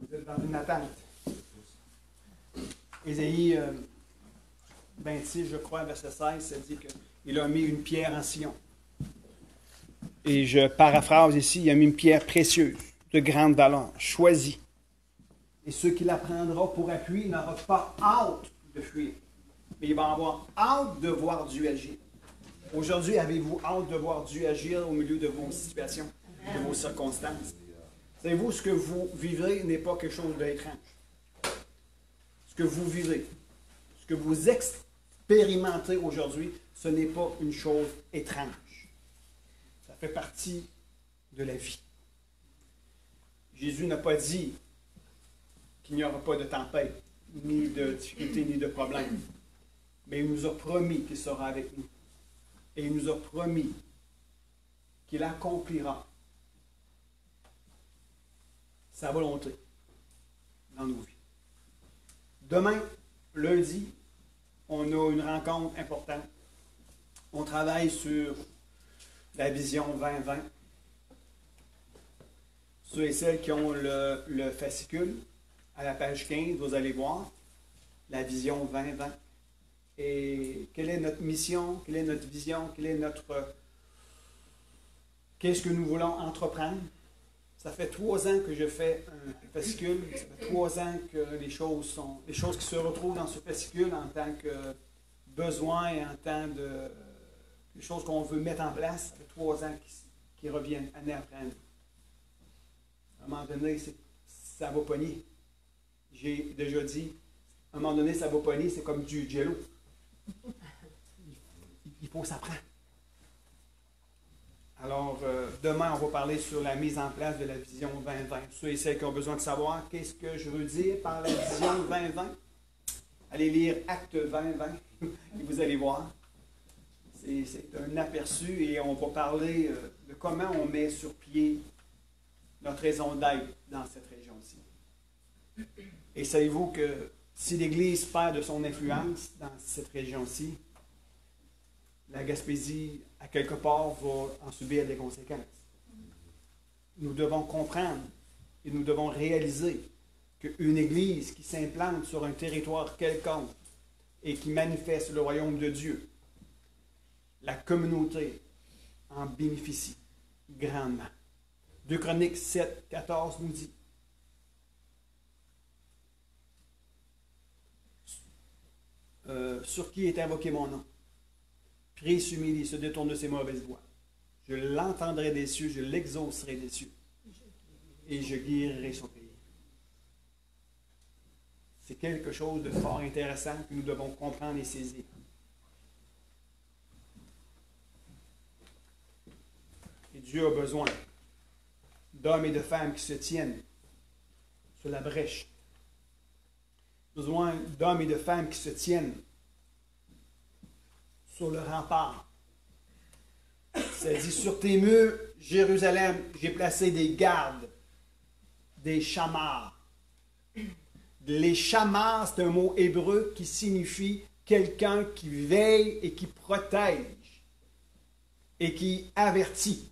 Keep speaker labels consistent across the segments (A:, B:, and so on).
A: Vous êtes dans une attente. Ésaïe 26, je crois, verset 16, ça dit qu'il a mis une pierre en Sion. Et je paraphrase ici, il a mis une pierre précieuse, de grande valeur, choisie. Et ceux qui la prendront pour appui n'auront pas hâte de fuir. Mais ils vont avoir hâte de voir Dieu agir. Aujourd'hui, avez-vous hâte de voir Dieu agir au milieu de vos situations, de vos circonstances? Savez-vous, ce que vous vivrez n'est pas quelque chose d'étrange. Ce que vous vivez, ce que vous expérimentez aujourd'hui, ce n'est pas une chose étrange. Ça fait partie de la vie. Jésus n'a pas dit qu'il n'y aura pas de tempête, ni de difficultés, ni de problèmes. Mais il nous a promis qu'il sera avec nous. Et il nous a promis qu'il accomplira sa volonté dans nos vies. Demain, lundi, on a une rencontre importante. On travaille sur la vision 2020. Ceux et celles qui ont le fascicule, à la page 15, vous allez voir la vision 2020. Et quelle est notre mission, quelle est notre vision, qu'est-ce que nous voulons entreprendre? Ça fait 3 ans que je fais un fascicule. Ça fait 3 ans que les choses qui se retrouvent dans ce fascicule en tant que besoin et en tant de les choses qu'on veut mettre en place. Ça fait 3 ans qui reviennent année après année. À un moment donné, ça va pogner. J'ai déjà dit, à un moment donné, ça va pogner, c'est comme du jello. Il faut s'apprendre. Alors, demain, on va parler sur la mise en place de la vision 2020. Ceux et celles qui ont besoin de savoir qu'est-ce que je veux dire par la vision 2020, allez lire Acte 2020 et vous allez voir. C'est un aperçu et on va parler de comment on met sur pied notre raison d'être dans cette région-ci. Et savez-vous que si l'Église perd de son influence dans cette région-ci, la Gaspésie, à quelque part, va en subir des conséquences. Nous devons comprendre et nous devons réaliser qu'une Église qui s'implante sur un territoire quelconque et qui manifeste le royaume de Dieu, la communauté en bénéficie grandement. 2 Chroniques 7, 14 nous dit sur qui est invoqué mon nom? Prie, s'humilie, se détourne de ses mauvaises voies. Je l'entendrai des cieux, je l'exaucerai des cieux. Et je guérirai son pays. C'est quelque chose de fort intéressant que nous devons comprendre et saisir. Et Dieu a besoin d'hommes et de femmes qui se tiennent sur la brèche. Besoin d'hommes et de femmes qui se tiennent sur le rempart. Ça dit, sur tes murs, Jérusalem, j'ai placé des gardes, des chamars. Les chamars, c'est un mot hébreu qui signifie quelqu'un qui veille et qui protège et qui avertit.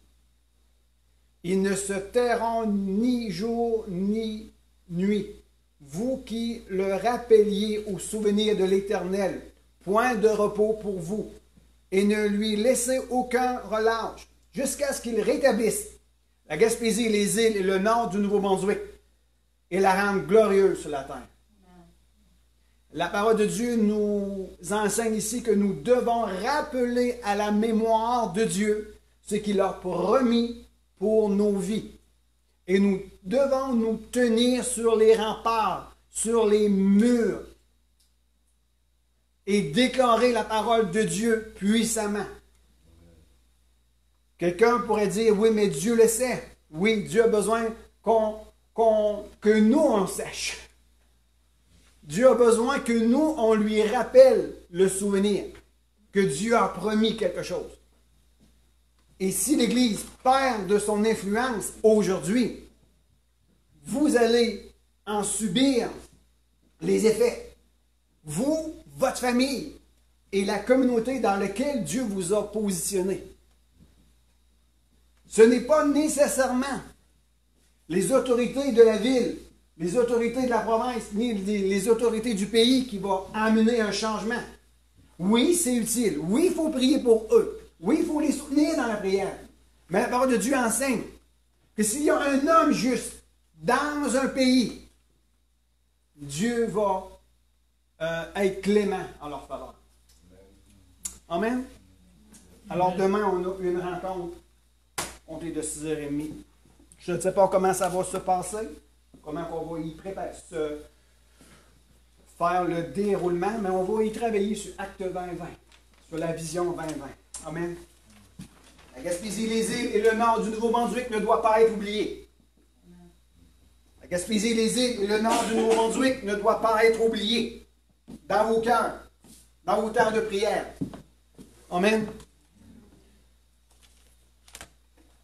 A: Ils ne se tairont ni jour ni nuit. Vous qui le rappeliez au souvenir de l'Éternel, point de repos pour vous, et ne lui laissez aucun relâche, jusqu'à ce qu'il rétablisse la Gaspésie, les îles et le nord du Nouveau-Brunswick, et la rende glorieuse sur la terre. La parole de Dieu nous enseigne ici que nous devons rappeler à la mémoire de Dieu ce qu'il a promis pour nos vies. Et nous devons nous tenir sur les remparts, sur les murs, et déclarer la parole de Dieu puissamment. Quelqu'un pourrait dire, oui, mais Dieu le sait. Oui, Dieu a besoin que nous, on sache. Dieu a besoin que nous, on lui rappelle le souvenir que Dieu a promis quelque chose. Et si l'Église perd de son influence aujourd'hui, vous allez en subir les effets. Vous, votre famille et la communauté dans laquelle Dieu vous a positionné. Ce n'est pas nécessairement les autorités de la ville, les autorités de la province, ni les autorités du pays qui vont amener un changement. Oui, c'est utile. Oui, il faut prier pour eux. Oui, il faut les soutenir dans la prière. Mais la parole de Dieu enseigne que s'il y a un homme juste dans un pays, Dieu va être clément en leur faveur. Amen. Alors demain, on a une rencontre. On est de 6h30. Je ne sais pas comment ça va se passer, comment on va y préparer, faire le déroulement, mais on va y travailler sur Acte 2020, sur la vision 2020. Amen. La Gaspésie, les îles et le nord du Nouveau-Brunswick ne doivent pas être oubliés. La Gaspésie, les îles et le nord du Nouveau-Brunswick ne doivent pas être oubliés dans vos cœurs, dans vos temps de prière. Amen.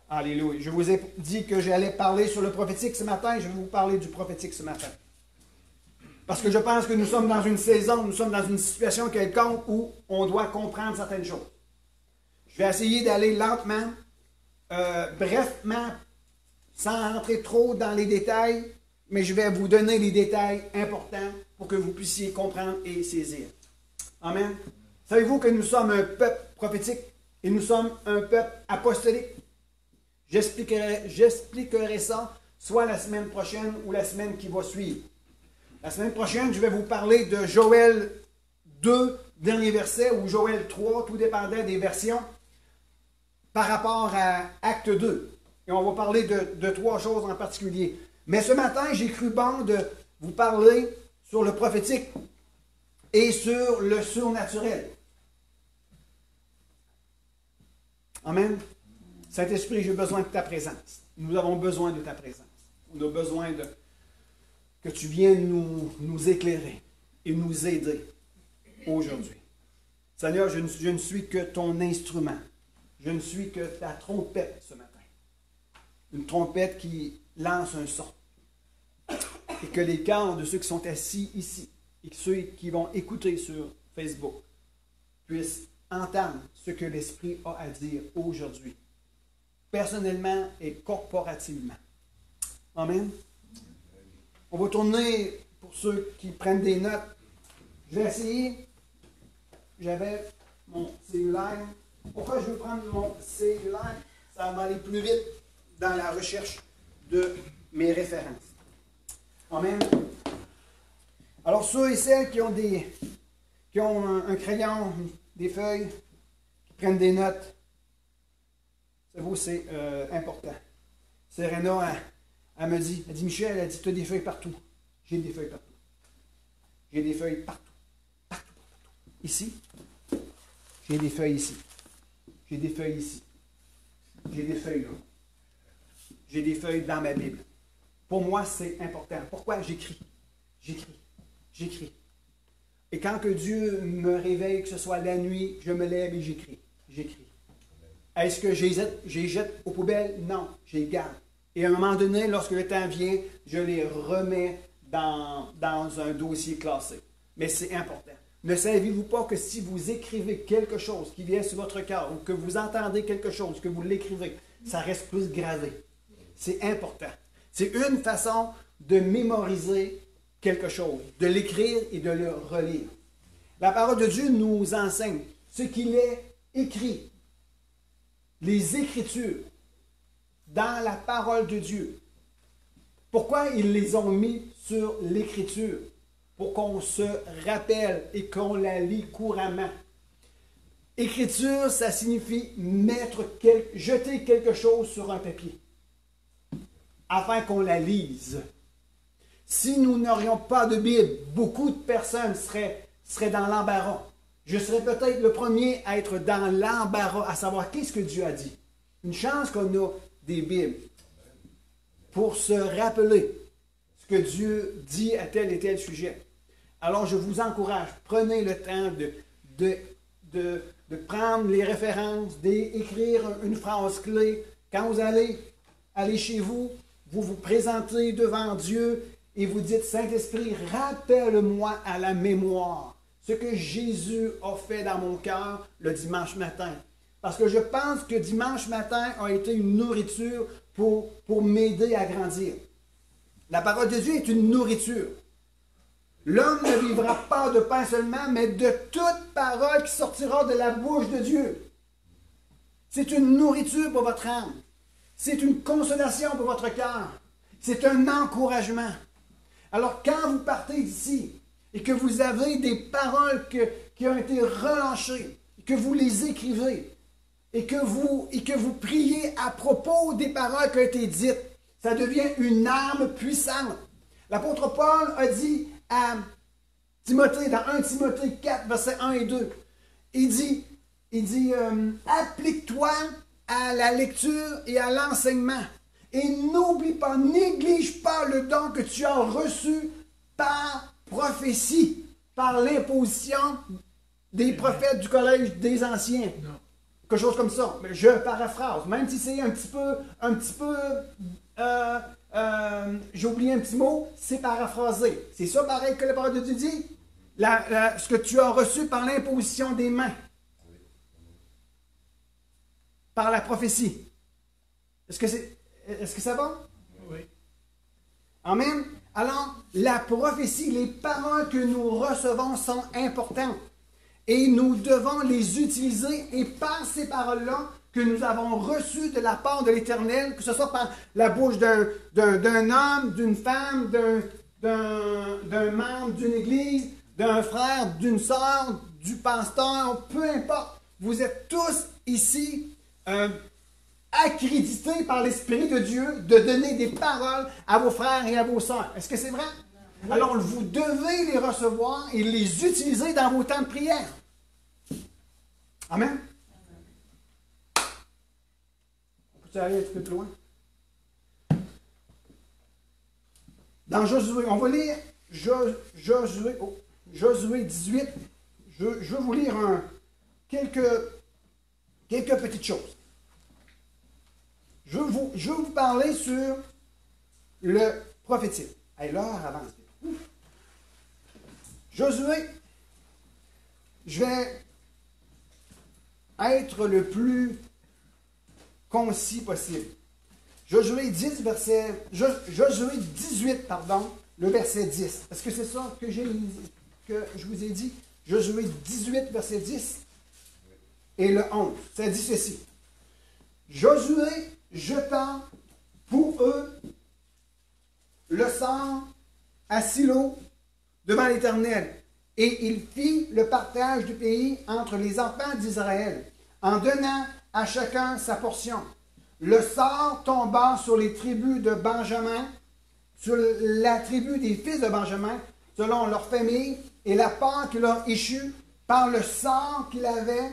A: Alléluia. Je vous ai dit que j'allais parler sur le prophétique ce matin. Je vais vous parler du prophétique ce matin. Parce que je pense que nous sommes dans une saison, nous sommes dans une situation quelconque où on doit comprendre certaines choses. Je vais essayer d'aller lentement, brefement, sans entrer trop dans les détails, mais je vais vous donner les détails importants pour que vous puissiez comprendre et saisir. Amen. Savez-vous que nous sommes un peuple prophétique et nous sommes un peuple apostolique? J'expliquerai ça soit la semaine prochaine ou la semaine qui va suivre. La semaine prochaine, je vais vous parler de Joël 2, dernier verset, ou Joël 3, tout dépendait des versions, par rapport à Acte 2. Et on va parler de trois choses en particulier. Mais ce matin, j'ai cru bon de vous parler sur le prophétique et sur le surnaturel. Amen. Saint-Esprit, j'ai besoin de ta présence. Nous avons besoin de ta présence. On a besoin que tu viennes nous éclairer et nous aider aujourd'hui. Seigneur, je ne suis que ton instrument. Je ne suis que ta trompette ce matin. Une trompette qui lance un son. Et que les cœurs de ceux qui sont assis ici et ceux qui vont écouter sur Facebook puissent entendre ce que l'Esprit a à dire aujourd'hui, personnellement et corporativement. Amen. On va tourner, pour ceux qui prennent des notes, je vais essayer. J'avais mon cellulaire. Pourquoi je veux prendre mon cellulaire? Ça va aller plus vite dans la recherche de mes références. Amen. Alors, ceux et celles qui ont un crayon, des feuilles, qui prennent des notes, c'est important. Serena, elle me dit, Michel, elle dit, tu as des feuilles partout. J'ai des feuilles partout. J'ai des feuilles partout. Partout. Ici, j'ai des feuilles ici. J'ai des feuilles ici. J'ai des feuilles là. J'ai des feuilles dans ma Bible. Pour moi, c'est important. Pourquoi? J'écris. J'écris. Et quand que Dieu me réveille, que ce soit la nuit, je me lève et j'écris. Est-ce que je les jette aux poubelles? Non, je les garde. Et à un moment donné, lorsque le temps vient, je les remets dans un dossier classé. Mais c'est important. Ne savez-vous pas que si vous écrivez quelque chose qui vient sur votre cœur, ou que vous entendez quelque chose, que vous l'écrivez, ça reste plus gravé. C'est important. C'est une façon de mémoriser quelque chose, de l'écrire et de le relire. La parole de Dieu nous enseigne ce qu'il est écrit. Les Écritures dans la parole de Dieu. Pourquoi ils les ont mis sur l'Écriture? Pour qu'on se rappelle et qu'on la lit couramment. Écriture, ça signifie jeter quelque chose sur un papier, afin qu'on la lise. Si nous n'aurions pas de Bible, beaucoup de personnes seraient dans l'embarras. Je serais peut-être le premier à être dans l'embarras, à savoir qu'est-ce que Dieu a dit. Une chance qu'on a des Bibles pour se rappeler ce que Dieu dit à tel et tel sujet. Alors je vous encourage, prenez le temps de prendre les références, d'écrire une phrase clé. Quand vous allez chez vous, vous vous présentez devant Dieu et vous dites, Saint-Esprit, rappelle-moi à la mémoire ce que Jésus a fait dans mon cœur le dimanche matin. Parce que je pense que dimanche matin a été une nourriture pour m'aider à grandir. La parole de Dieu est une nourriture. L'homme ne vivra pas de pain seulement, mais de toute parole qui sortira de la bouche de Dieu. C'est une nourriture pour votre âme. C'est une consolation pour votre cœur. C'est un encouragement. Alors, quand vous partez d'ici et que vous avez des paroles qui ont été relâchées, que vous les écrivez et que vous priez à propos des paroles qui ont été dites, ça devient une arme puissante. L'apôtre Paul a dit à Timothée, dans 1 Timothée 4, versets 1 et 2, il dit applique-toi à la lecture et à l'enseignement. Et n'oublie pas, néglige pas le don que tu as reçu par prophétie, par l'imposition des prophètes du collège des anciens. Non. Quelque chose comme ça. Mais je paraphrase, même si c'est un petit peu, j'ai oublié un petit mot, c'est paraphrasé. C'est ça pareil que la parole de Dieu dit. Ce que tu as reçu par l'imposition des mains. Par la prophétie. Est-ce que ça va? Oui. Amen. Alors, la prophétie, les paroles que nous recevons sont importantes. Et nous devons les utiliser. Et par ces paroles-là que nous avons reçues de la part de l'Éternel, que ce soit par la bouche d'un homme, d'une femme, d'un membre d'une église, d'un frère, d'une sœur, du pasteur, peu importe. Vous êtes tous ici accrédités par l'Esprit de Dieu de donner des paroles à vos frères et à vos sœurs. Est-ce que c'est vrai? Oui. Alors, vous devez les recevoir et les utiliser dans vos temps de prière. Amen? On peut aller un petit peu plus loin? Dans Josué, on va lire Josué 18. Je vais vous lire quelques petites choses. Je vais vous parler sur le prophétique. Hey, l'heure avance. Josué, je vais être le plus concis possible. Josué 18, le verset 10. Est-ce que c'est ça que je vous ai dit? Josué 18, verset 10 et le 11. Ça dit ceci. Josué jeta pour eux le sang à Silo devant l'Éternel, et il fit le partage du pays entre les enfants d'Israël, en donnant à chacun sa portion. Le sort tomba sur les tribus de Benjamin, sur la tribu des fils de Benjamin, selon leur famille, et la part qui leur échut par le sort qu'il avait,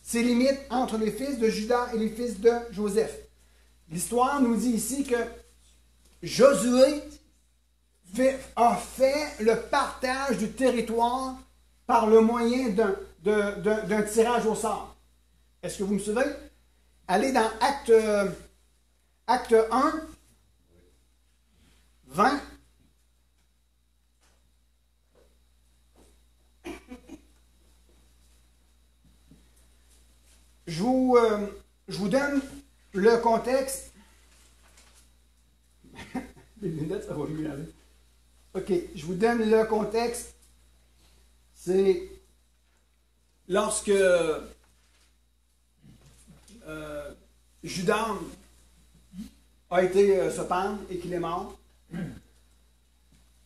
A: ses limites entre les fils de Juda et les fils de Joseph. L'histoire nous dit ici que Josué a fait le partage du territoire par le moyen d'un tirage au sort. Est-ce que vous me suivez? Allez dans Acte 1, 20. Je vous donne le contexte. Les lunettes, ça va mieux aller. OK, je vous donne le contexte. C'est lorsque Judas a été se pendre et qu'il est mort.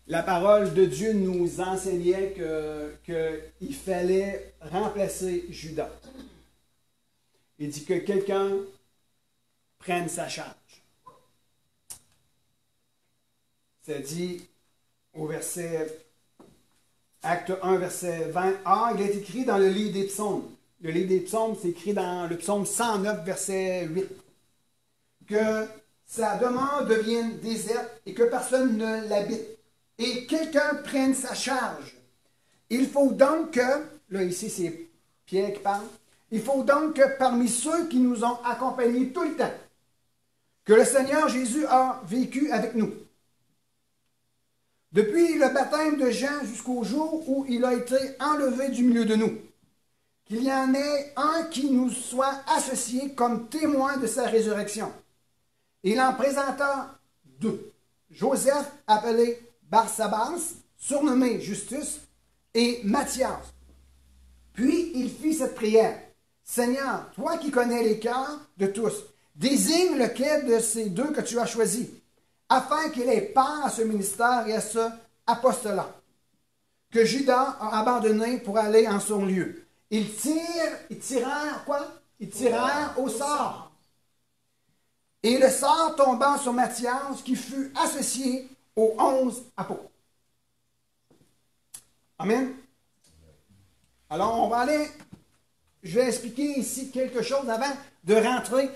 A: La parole de Dieu nous enseignait qu'il fallait remplacer Judas. Il dit que quelqu'un prenne sa charge. C'est dit au Acte 1, verset 20a, il est écrit dans le livre des psaumes. Le livre des psaumes, c'est écrit dans le psaume 109, verset 8. Que sa demeure devienne déserte et que personne ne l'habite. Et quelqu'un prenne sa charge. Il faut donc que, là ici c'est Pierre qui parle, il faut donc que parmi ceux qui nous ont accompagnés tout le temps, que le Seigneur Jésus a vécu avec nous. Depuis le baptême de Jean jusqu'au jour où il a été enlevé du milieu de nous, qu'il y en ait un qui nous soit associé comme témoin de sa résurrection. Il en présenta deux. Joseph appelé Barsabas, surnommé Justus, et Matthias. Puis il fit cette prière. Seigneur, toi qui connais les cœurs de tous, désigne lequel de ces deux que tu as choisi, afin qu'il ait part à ce ministère et à ce apostolat, que Judas a abandonné pour aller en son lieu. Ils tirèrent quoi? Ils tirèrent au sort. Et le sort tomba sur Matthias, qui fut associé aux 11 apôtres. Amen. Alors, on va aller, je vais expliquer ici quelque chose avant de rentrer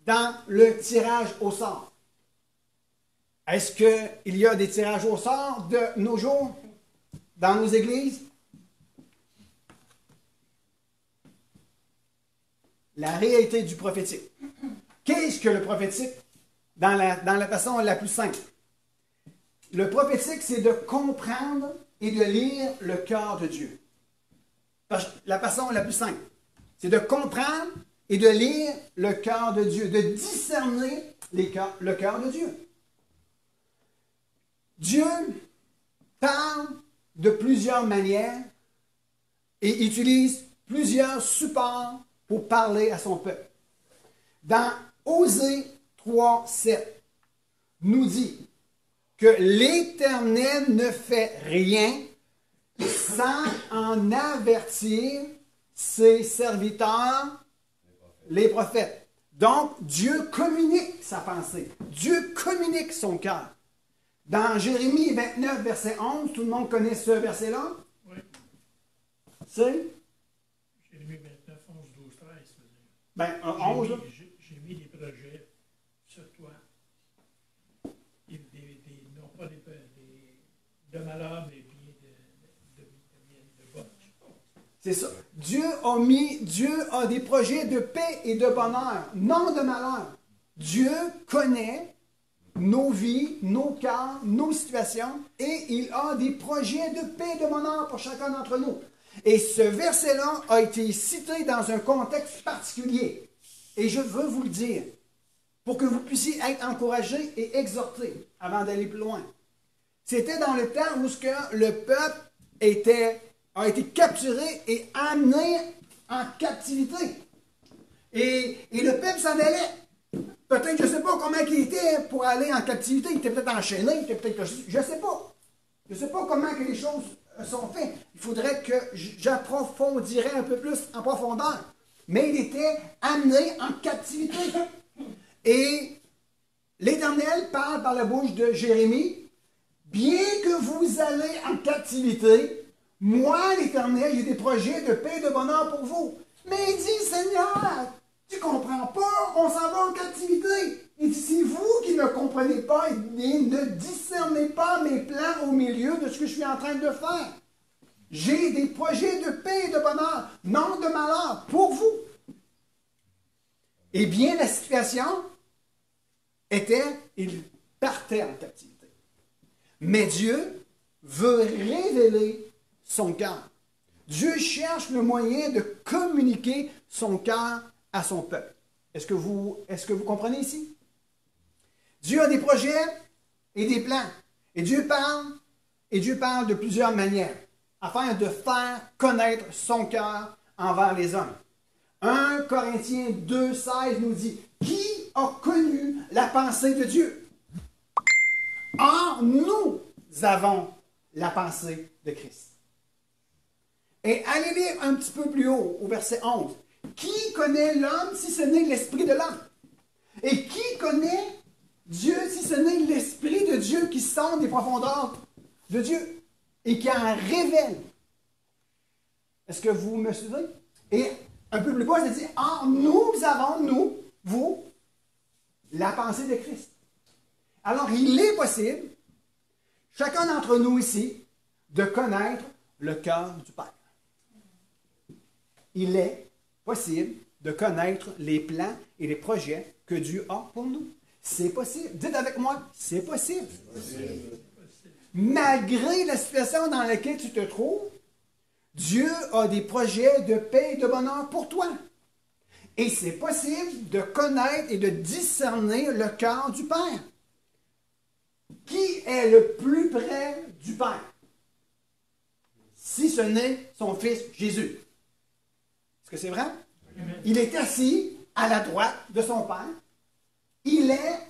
A: dans le tirage au sort. Est-ce qu'il y a des tirages au sort de nos jours dans nos églises? La réalité du prophétique. Qu'est-ce que le prophétique dans la façon la plus simple? Le prophétique, c'est de comprendre et de lire le cœur de Dieu. La façon la plus simple, c'est de comprendre et de lire le cœur de Dieu, de discerner le cœur de Dieu. Dieu parle de plusieurs manières et utilise plusieurs supports pour parler à son peuple. Dans Osée 3:7, nous dit que l'Éternel ne fait rien sans en avertir ses serviteurs, les prophètes. Donc, Dieu communique sa pensée. Dieu communique son cœur. Dans Jérémie 29, verset 11, tout le monde connaît ce verset-là?
B: Oui.
A: C'est?
B: Jérémie 29, 11, 12, 13.
A: Ben, 11, là.
B: J'ai mis des projets sur toi. Non pas de malheur, mais bien de bonne.
A: C'est ça. Dieu a des projets de paix et de bonheur, non de malheur. Dieu connaît nos vies, nos cœurs, nos situations, et il a des projets de paix et de bonheur pour chacun d'entre nous. Et ce verset-là a été cité dans un contexte particulier. Et je veux vous le dire, pour que vous puissiez être encouragés et exhortés avant d'aller plus loin. C'était dans le temps où le peuple a été capturé et amené en captivité. Et le peuple s'en allait. Peut-être, je ne sais pas comment il était pour aller en captivité. Il était peut-être enchaîné, je ne sais pas. Je ne sais pas comment que les choses sont faites. Il faudrait que j'approfondirais un peu plus en profondeur. Mais il était amené en captivité. Et l'Éternel parle par la bouche de Jérémie. Bien que vous allez en captivité, moi, l'Éternel, j'ai des projets de paix et de bonheur pour vous. Mais il dit, Seigneur, tu comprends pas, on s'en va en captivité. Il dit, c'est vous qui ne comprenez pas et ne discernez pas mes plans au milieu de ce que je suis en train de faire. J'ai des projets de paix et de bonheur, non de malheur, pour vous. Eh bien, la situation était, il partait en captivité. Mais Dieu veut révéler son cœur. Dieu cherche le moyen de communiquer son cœur à son peuple. Est-ce que vous comprenez ici? Dieu a des projets et des plans. Et Dieu parle de plusieurs manières, afin de faire connaître son cœur envers les hommes. 1 Corinthiens 2,16 nous dit, qui a connu la pensée de Dieu? Or, nous avons la pensée de Christ. Et allez lire un petit peu plus haut, au verset 11. Qui connaît l'homme si ce n'est l'Esprit de l'homme? Et qui connaît Dieu si ce n'est l'Esprit de Dieu qui sonde des profondeurs de Dieu et qui en révèle? Est-ce que vous me suivez? Et un peu plus bas, il dit, or, nous avons, vous, la pensée de Christ. Alors, il est possible, chacun d'entre nous ici, de connaître le cœur du Père. Il est possible de connaître les plans et les projets que Dieu a pour nous. C'est possible. Dites avec moi, c'est possible. Malgré la situation dans laquelle tu te trouves, Dieu a des projets de paix et de bonheur pour toi. Et c'est possible de connaître et de discerner le cœur du Père. Qui est le plus près du Père? Si ce n'est son Fils Jésus. Est-ce que c'est vrai?
B: Amen.
A: Il est assis à la droite de son Père. Il est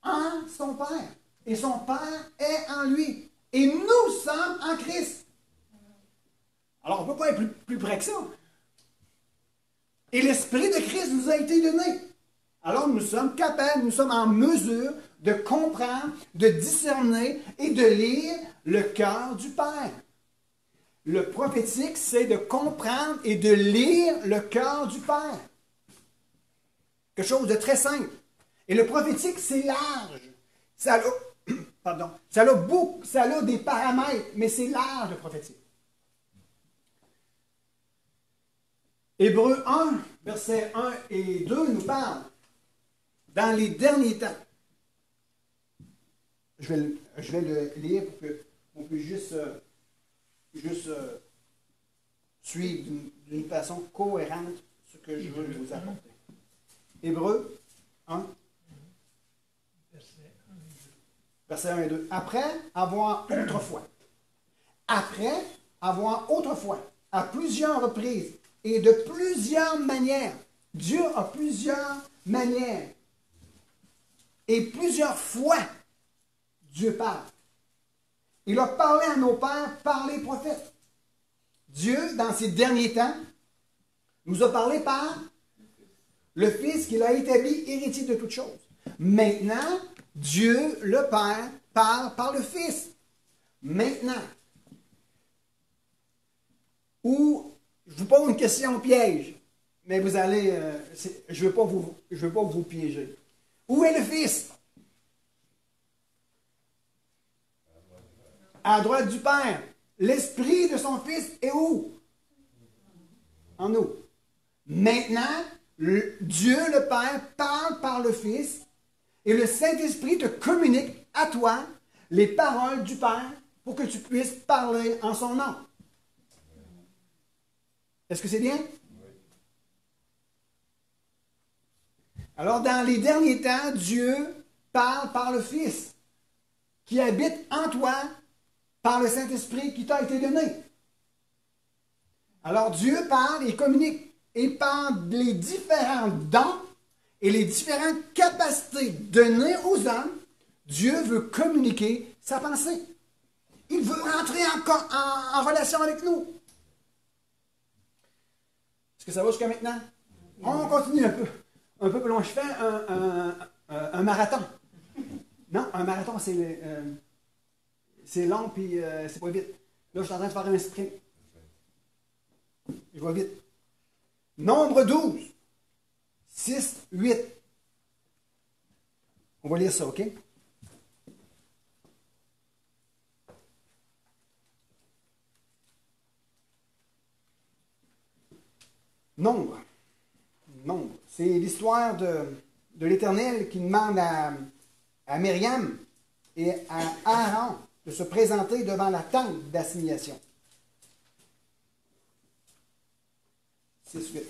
A: en son Père. Et son Père est en lui. Et nous sommes en Christ. Alors, on ne peut pas être plus près que ça. Et l'Esprit de Christ nous a été donné. Alors, nous sommes capables, nous sommes en mesure de comprendre, de discerner et de lire le cœur du Père. Le prophétique, c'est de comprendre et de lire le cœur du Père. Quelque chose de très simple. Et le prophétique, c'est large. Ça a, pardon, ça a des paramètres, mais c'est large le prophétique. Hébreux 1, versets 1 et 2 nous parle dans les derniers temps. Je vais le lire pour qu'on puisse juste suivre d'une façon cohérente ce que je veux vous apporter. Hébreux 1, versets 1 et 2. Après avoir autrefois, à plusieurs reprises et de plusieurs manières, Dieu a plusieurs manières et plusieurs fois, Dieu parle. Il a parlé à nos pères par les prophètes. Dieu, dans ces derniers temps, nous a parlé par le Fils qu'il a établi héritier de toutes choses. Maintenant, Dieu, le Père, parle par le Fils. Maintenant, ou je vous pose une question piège, mais vous allez, je ne veux pas vous piéger. Où est le Fils? À la droite du Père. L'Esprit de son Fils est où? En nous. Maintenant, Dieu le Père parle par le Fils et le Saint-Esprit te communique à toi les paroles du Père pour que tu puisses parler en son nom. Est-ce que c'est bien? Alors, dans les derniers temps, Dieu parle par le Fils qui habite en toi par le Saint-Esprit qui t'a été donné. Alors, Dieu parle et communique et par les différents dons et les différentes capacités données aux hommes, Dieu veut communiquer sa pensée. Il veut rentrer en relation avec nous. Est-ce que ça va jusqu'à maintenant? On continue un peu plus loin. Je fais un marathon. Non, un marathon, c'est long puis c'est pas vite. Là, je suis en train de faire un sprint. Je vais vite. Nombre 12. 6, 8. On va lire ça, OK? Nombre. C'est l'histoire de l'Éternel qui demande à Myriam et à Aaron de se présenter devant la tente d'assignation. 6-8.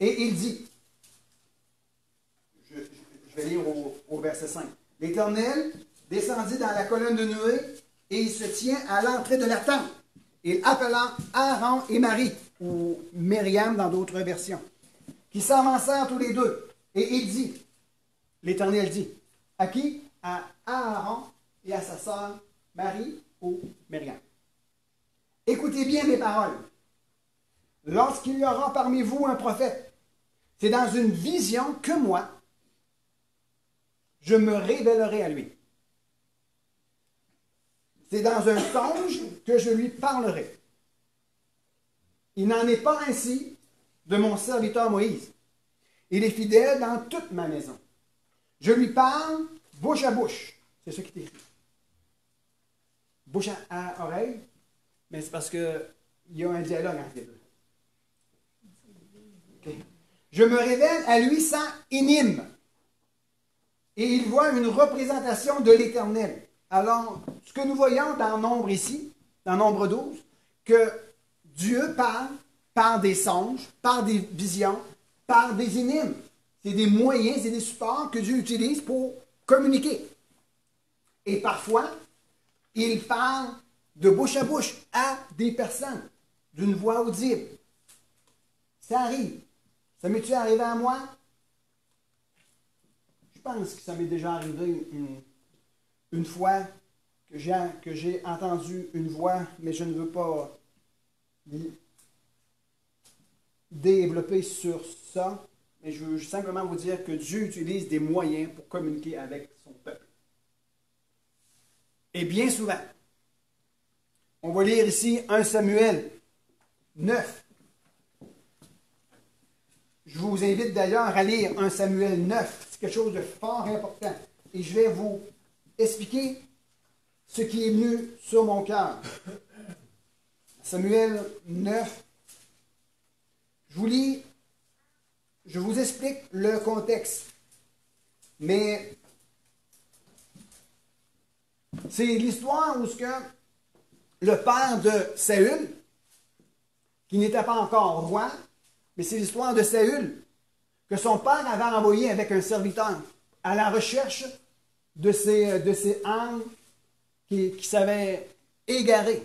A: Et il dit, je vais lire au verset 5. L'Éternel descendit dans la colonne de nuée et il se tient à l'entrée de la tente. Il appela Aaron et Marie, ou Myriam dans d'autres versions, qui s'avancèrent tous les deux. Et il dit, l'Éternel dit, à qui? À Aaron et à sa sœur Marie ou Myriam. Écoutez bien mes paroles. Lorsqu'il y aura parmi vous un prophète, c'est dans une vision que moi, je me révélerai à lui. C'est dans un songe que je lui parlerai. Il n'en est pas ainsi de mon serviteur Moïse. Il est fidèle dans toute ma maison. Je lui parle bouche à bouche. C'est ce qui est écrit. Bouche à oreille, mais c'est parce qu'il y a un dialogue entre les deux. Okay. Je me révèle à lui sans énigme. Et il voit une représentation de l'Éternel. Alors, ce que nous voyons dans Nombre ici, dans Nombre 12, que Dieu parle par des songes, par des visions, par des énigmes. C'est des moyens, c'est des supports que Dieu utilise pour communiquer. Et parfois, il parle de bouche à bouche à des personnes, d'une voix audible. Ça arrive. Ça m'est-tu arrivé à moi? Je pense que ça m'est déjà arrivé une fois que j'ai entendu une voix, mais je ne veux pas développer sur ça, mais je veux simplement vous dire que Dieu utilise des moyens pour communiquer avec son peuple. Et bien souvent, on va lire ici 1 Samuel 9. Je vous invite d'ailleurs à lire 1 Samuel 9. C'est quelque chose de fort important. Et je vais vous expliquer ce qui est venu sur mon cœur. Samuel 9. Je vous lis, je vous explique le contexte. Mais c'est l'histoire où le père de Saül, qui n'était pas encore roi, mais c'est l'histoire de Saül, que son père avait envoyé avec un serviteur à la recherche de ces ânes qui s'avaient égarés.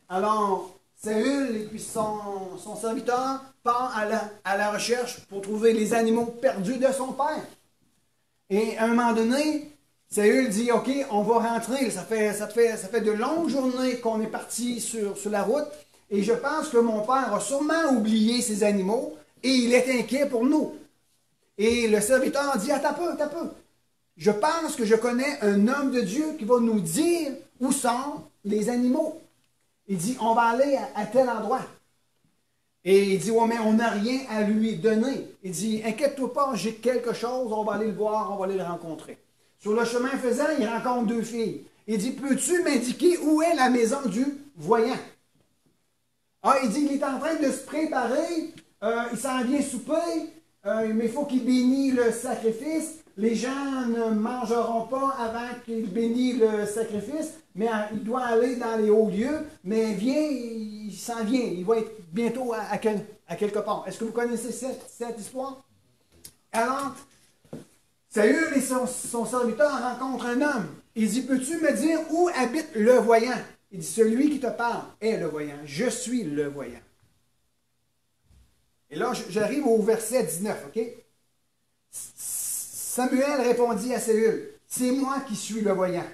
A: Alors, Saül et puis son serviteur part à la recherche pour trouver les animaux perdus de son père. Et à un moment donné, Saül dit, OK, on va rentrer. Ça fait de longues journées qu'on est parti sur la route. Et je pense que mon père a sûrement oublié ses animaux et il est inquiet pour nous. Et le serviteur dit, attends un peu. Je pense que je connais un homme de Dieu qui va nous dire où sont les animaux. Il dit, on va aller à tel endroit. Et il dit, ouais, mais on n'a rien à lui donner. Il dit, inquiète-toi pas, j'ai quelque chose, on va aller le voir, on va aller le rencontrer. Sur le chemin faisant, il rencontre deux filles. Il dit, peux-tu m'indiquer où est la maison du voyant? Ah, il dit, il est en train de se préparer, il s'en vient souper, mais il faut qu'il bénisse le sacrifice. Les gens ne mangeront pas avant qu'il bénisse le sacrifice, mais il doit aller dans les hauts lieux, mais il s'en vient, il va être bientôt à quelque part. Est-ce que vous connaissez cette histoire? Alors, Saül et son serviteur rencontrent un homme. Il dit, peux-tu me dire où habite le voyant? Il dit, celui qui te parle est le voyant. Je suis le voyant. Et là, j'arrive au verset 19, OK? Samuel répondit à Saül, c'est moi qui suis le voyant.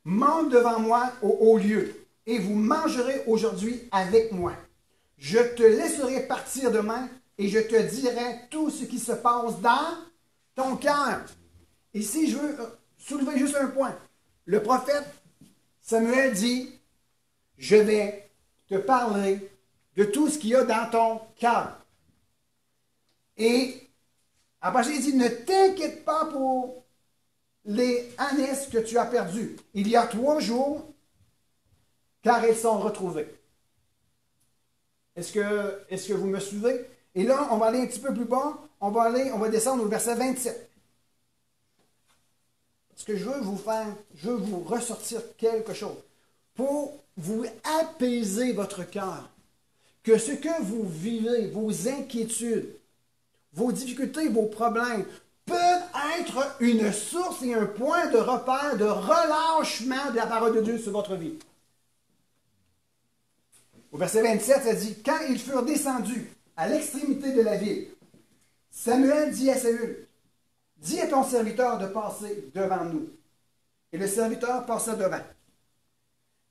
A: Monte devant moi au haut lieu, et vous mangerez aujourd'hui avec moi. Je te laisserai partir demain, et je te dirai tout ce qui se passe dans ton cœur. Ici, je veux soulever juste un point. Le prophète Samuel dit, je vais te parler de tout ce qu'il y a dans ton cœur. Et après, il dit, ne t'inquiète pas pour les ânesses que tu as perdues. Il y a 3 jours, car elles sont retrouvées. Est-ce que vous me suivez? Et là, on va aller un petit peu plus bas. On va descendre au verset 27. Ce que je veux vous ressortir quelque chose. Pour vous apaiser votre cœur. Que ce que vous vivez, vos inquiétudes, vos difficultés, vos problèmes, peuvent être une source et un point de repère, de relâchement de la parole de Dieu sur votre vie. Au verset 27, ça dit, quand ils furent descendus à l'extrémité de la ville, Samuel dit à Saül, dis à ton serviteur de passer devant nous. Et le serviteur passa devant.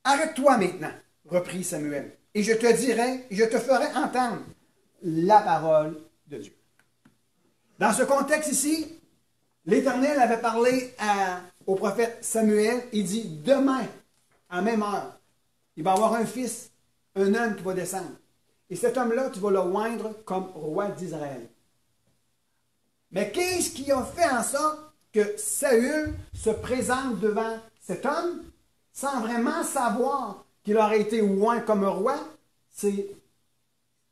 A: Arrête-toi maintenant, reprit Samuel, et je te dirai, et je te ferai entendre la parole de Dieu. Dans ce contexte ici, l'Éternel avait parlé au prophète Samuel. Il dit, demain, à même heure, il va y avoir un fils, un homme qui va descendre. Et cet homme-là, tu vas le oindre comme roi d'Israël. Mais qu'est-ce qui a fait en sorte que Saül se présente devant cet homme sans vraiment savoir qu'il aurait été oint comme roi? C'est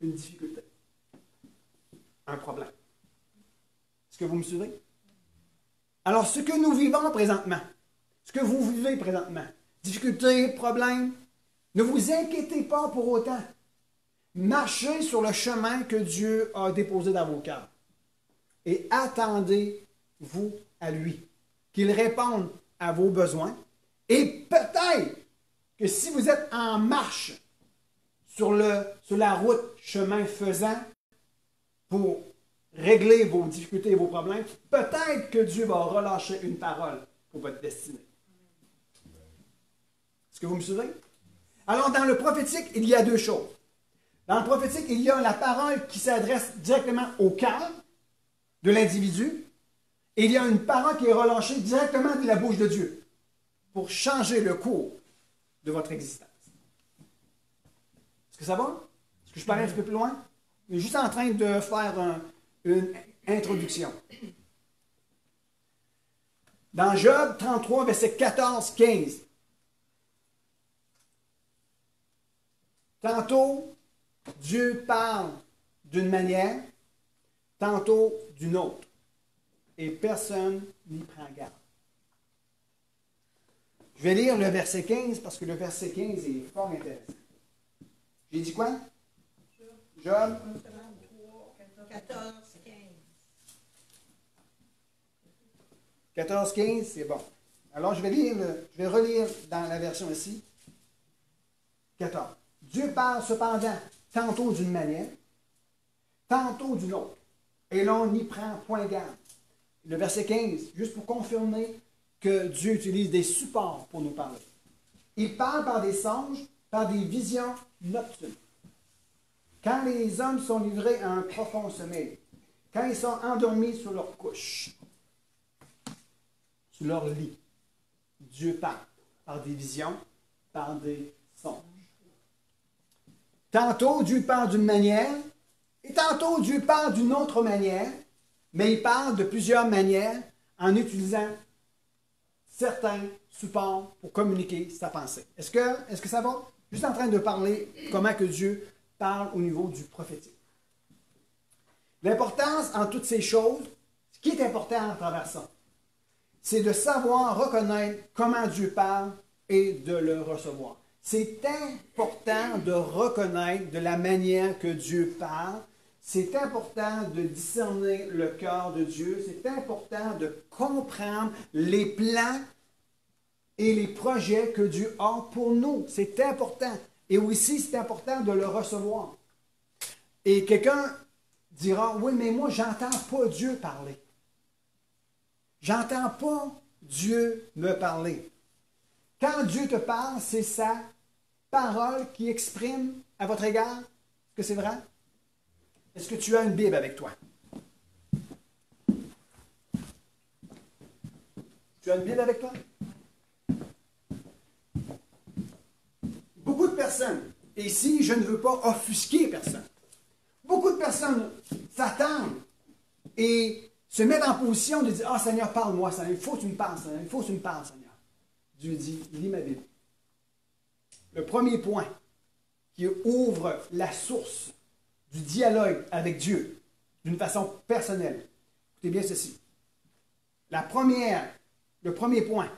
A: une difficulté, un problème. Est-ce que vous me suivez? Alors, ce que nous vivons présentement, ce que vous vivez présentement, difficultés, problèmes, ne vous inquiétez pas pour autant. Marchez sur le chemin que Dieu a déposé dans vos cœurs. et attendez-vous à lui, qu'il réponde à vos besoins. Et peut-être que si vous êtes en marche sur la route chemin faisant pour régler vos difficultés et vos problèmes, peut-être que Dieu va relâcher une parole pour votre destinée. Est-ce que vous me suivez? Alors, dans le prophétique, il y a deux choses. Dans le prophétique, il y a la parole qui s'adresse directement au cœur de l'individu, et il y a une parole qui est relâchée directement de la bouche de Dieu pour changer le cours de votre existence. Est-ce que ça va? Est-ce que je parlais un petit peu plus loin? Je suis juste en train de faire une introduction. Dans Job 33, verset 14-15, tantôt, Dieu parle d'une manière, tantôt d'une autre, et personne n'y prend garde. Je vais lire le verset 15 parce que le verset 15 est fort intéressant. J'ai dit quoi? Job
C: 14, 15.
A: 14, 15, c'est bon. Alors je vais relire dans la version ici. 14. Dieu parle cependant tantôt d'une manière, tantôt d'une autre, et l'on n'y prend point garde. Le verset 15, juste pour confirmer que Dieu utilise des supports pour nous parler. Il parle par des songes, par des visions nocturnes. Quand les hommes sont livrés à un profond sommeil, quand ils sont endormis sur leur couche, sur leur lit, Dieu parle par des visions, par des songes. Tantôt, Dieu parle d'une manière, et tantôt, Dieu parle d'une autre manière, mais il parle de plusieurs manières en utilisant certains supports pour communiquer sa pensée. Est-ce que ça va? Juste en train de parler comment que Dieu parle au niveau du prophétique. L'importance en toutes ces choses, ce qui est important à travers ça, c'est de savoir reconnaître comment Dieu parle et de le recevoir. C'est important de reconnaître de la manière que Dieu parle. C'est important de discerner le cœur de Dieu. C'est important de comprendre les plans et les projets que Dieu a pour nous. C'est important. Et aussi, c'est important de le recevoir. Et quelqu'un dira, oui, mais moi, j'entends pas Dieu parler. J'entends pas Dieu me parler. Quand Dieu te parle, c'est sa parole qui exprime à votre égard. Est-ce que c'est vrai? Est-ce que tu as une Bible avec toi? Tu as une Bible avec toi? Beaucoup de personnes, et ici, je ne veux pas offusquer personne, beaucoup de personnes s'attendent et se mettent en position de dire, « Ah, Seigneur, parle-moi, Seigneur, il faut que tu me parles, Seigneur, il faut que tu me parles, Seigneur. » Dieu dit, « Lis ma Bible. » Le premier point qui ouvre la source du dialogue avec Dieu d'une façon personnelle. Écoutez bien ceci. Le premier point,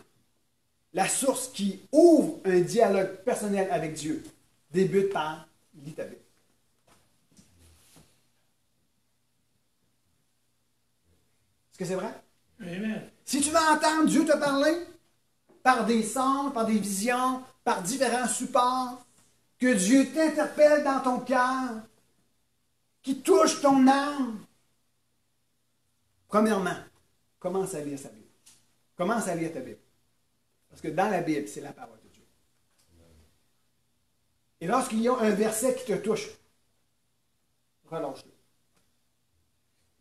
A: la source qui ouvre un dialogue personnel avec Dieu, débute par lis ta Bible. Est-ce que c'est vrai?
B: Amen.
A: Si tu veux entendre Dieu te parler par des sons, par des visions, par différents supports, que Dieu t'interpelle dans ton cœur, qui touche ton âme, premièrement, commence à lire sa Bible. Commence à lire ta Bible. Parce que dans la Bible, c'est la parole de Dieu. Et lorsqu'il y a un verset qui te touche, relâche-le.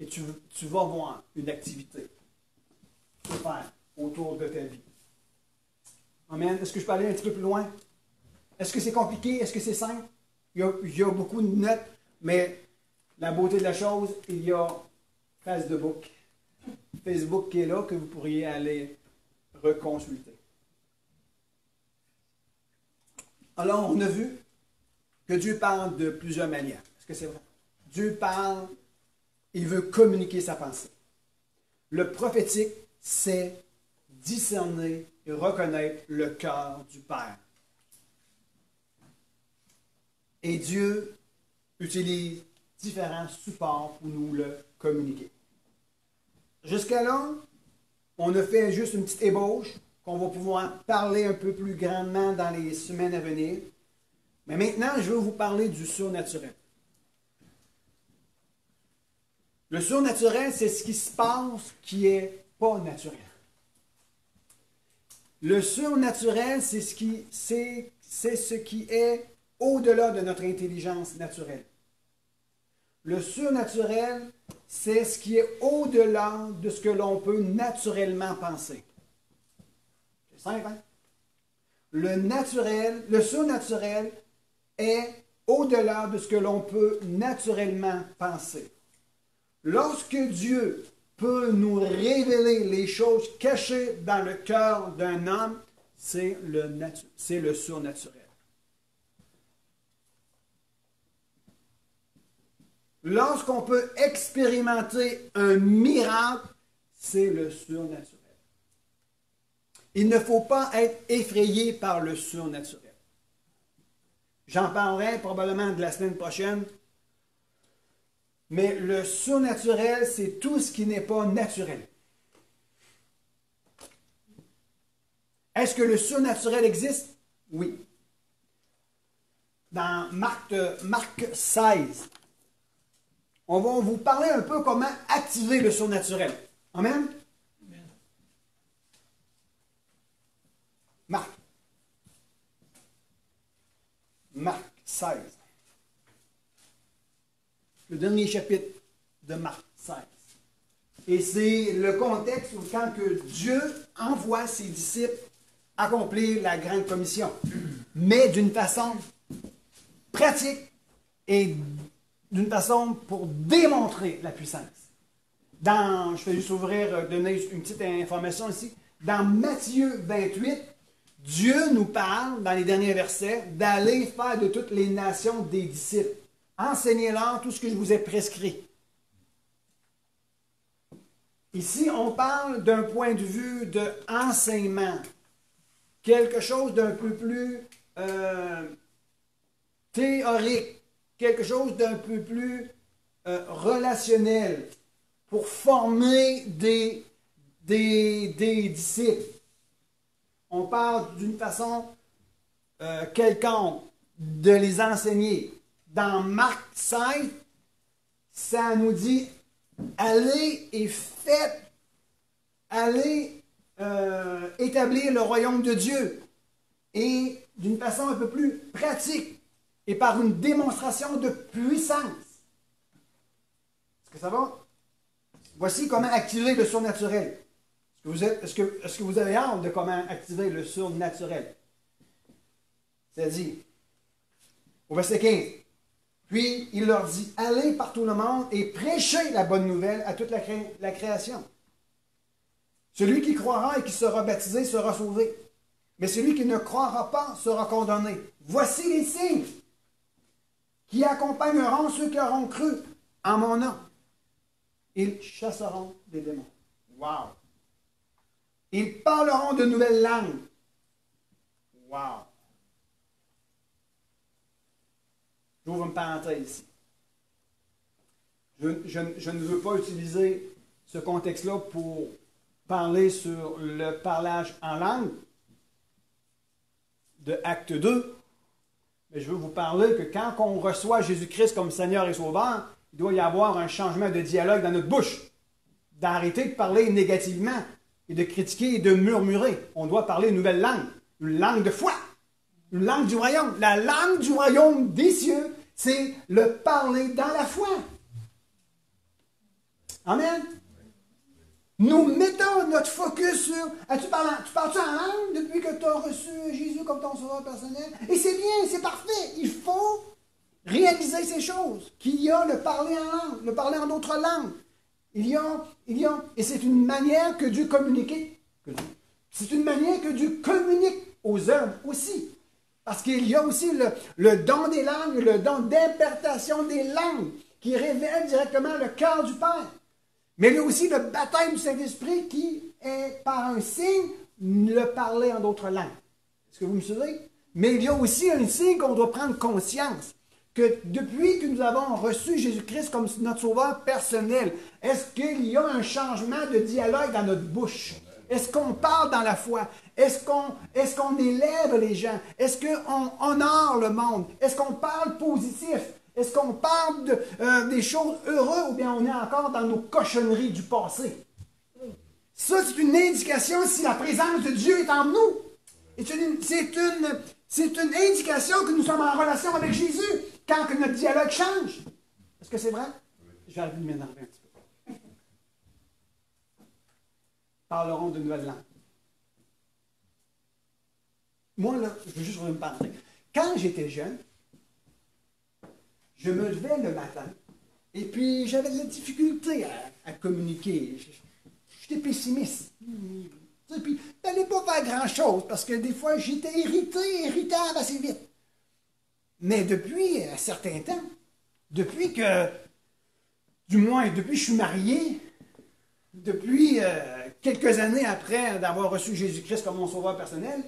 A: Et tu vas voir une activité se faire autour de ta vie. Amen. Est-ce que je peux aller un petit peu plus loin? Est-ce que c'est compliqué? Est-ce que c'est simple? Il y a beaucoup de notes, mais la beauté de la chose, il y a Facebook. Facebook qui est là, que vous pourriez aller reconsulter. Alors, on a vu que Dieu parle de plusieurs manières. Est-ce que c'est vrai? Dieu parle, il veut communiquer sa pensée. Le prophétique, c'est discerner et reconnaître le cœur du Père. Et Dieu utilise différents supports pour nous le communiquer. jusqu'à là, on a fait juste une petite ébauche qu'on va pouvoir parler un peu plus grandement dans les semaines à venir. Mais maintenant, je veux vous parler du surnaturel. Le surnaturel, c'est ce qui se passe qui n'est pas naturel. Le surnaturel, c'est ce qui est au-delà de notre intelligence naturelle. Le surnaturel, c'est ce qui est au-delà de ce que l'on peut naturellement penser. C'est simple, hein? Le surnaturel est au-delà de ce que l'on peut naturellement penser. Lorsque Dieu peut nous révéler les choses cachées dans le cœur d'un homme, c'est le surnaturel. Lorsqu'on peut expérimenter un miracle, c'est le surnaturel. Il ne faut pas être effrayé par le surnaturel. J'en parlerai probablement de la semaine prochaine. Mais le surnaturel, c'est tout ce qui n'est pas naturel. Est-ce que le surnaturel existe? Oui. Dans Marc 16, on va vous parler un peu comment activer le surnaturel. Amen?
B: Amen.
A: Marc 16. Le dernier chapitre de Marc 16. Et c'est le contexte où quand que Dieu envoie ses disciples accomplir la grande commission, mais d'une façon pratique et d'une façon pour démontrer la puissance. Je vais juste donner une petite information ici. Dans Matthieu 28, Dieu nous parle, dans les derniers versets, d'aller faire de toutes les nations des disciples. Enseignez-leur tout ce que je vous ai prescrit. Ici, on parle d'un point de vue de enseignement. Quelque chose d'un peu plus théorique. Quelque chose d'un peu plus relationnel. Pour former des disciples. On parle d'une façon quelconque de les enseigner. Dans Marc 16, ça nous dit allez et faites, allez établir le royaume de Dieu. Et d'une façon un peu plus pratique et par une démonstration de puissance. Est-ce que ça va? Voici comment activer le surnaturel. Est-ce que vous avez hâte de comment activer le surnaturel? Ça dit, au verset 15, puis il leur dit, allez par tout le monde et prêchez la bonne nouvelle à toute la création. Celui qui croira et qui sera baptisé sera sauvé, mais celui qui ne croira pas sera condamné. Voici les signes qui accompagneront ceux qui auront cru en mon nom. Ils chasseront des démons. Wow! Ils parleront de nouvelles langues. Wow! J'ouvre une parenthèse ici. Je ne veux pas utiliser ce contexte-là pour parler sur le parlage en langue de Acte 2, mais je veux vous parler que quand on reçoit Jésus-Christ comme Seigneur et Sauveur, il doit y avoir un changement de dialogue dans notre bouche, d'arrêter de parler négativement et de critiquer et de murmurer. On doit parler une nouvelle langue, une langue de foi, une langue du royaume. La langue du royaume des cieux, c'est le parler dans la foi. Amen. Nous mettons notre focus sur... Tu parles-tu en langue depuis que tu as reçu Jésus comme ton sauveur personnel? Et c'est bien, c'est parfait. Il faut réaliser ces choses. Qu'il y a le parler en langue, le parler en d'autres langues. Et c'est une manière que Dieu communique. C'est une manière que Dieu communique aux hommes aussi. Parce qu'il y a aussi le don des langues, le don d'impartation des langues qui révèle directement le cœur du Père. Mais il y a aussi le baptême du Saint-Esprit qui est par un signe le parler en d'autres langues. Est-ce que vous me suivez? Mais il y a aussi un signe qu'on doit prendre conscience. que depuis que nous avons reçu Jésus-Christ comme notre sauveur personnel, est-ce qu'il y a un changement de dialogue dans notre bouche? Est-ce qu'on parle dans la foi? Est-ce qu'on élève les gens? Est-ce qu'on honore le monde? Est-ce qu'on parle positif? Est-ce qu'on parle des choses heureuses ou bien on est encore dans nos cochonneries du passé? Ça, c'est une indication si la présence de Dieu est en nous. C'est une indication que nous sommes en relation avec Jésus quand que notre dialogue change. Est-ce que c'est vrai? Je vais arrêter de m'énerver un petit peu. Parlerons de nouvelles langues. Moi, là, je veux juste vous parler. Quand j'étais jeune, je me levais le matin et puis j'avais de la difficulté à communiquer. J'étais pessimiste. Et puis, n'allais pas faire grand-chose parce que des fois, j'étais irritable assez vite. Mais depuis un certain temps, depuis que je suis marié, depuis quelques années après d'avoir reçu Jésus-Christ comme mon sauveur personnel,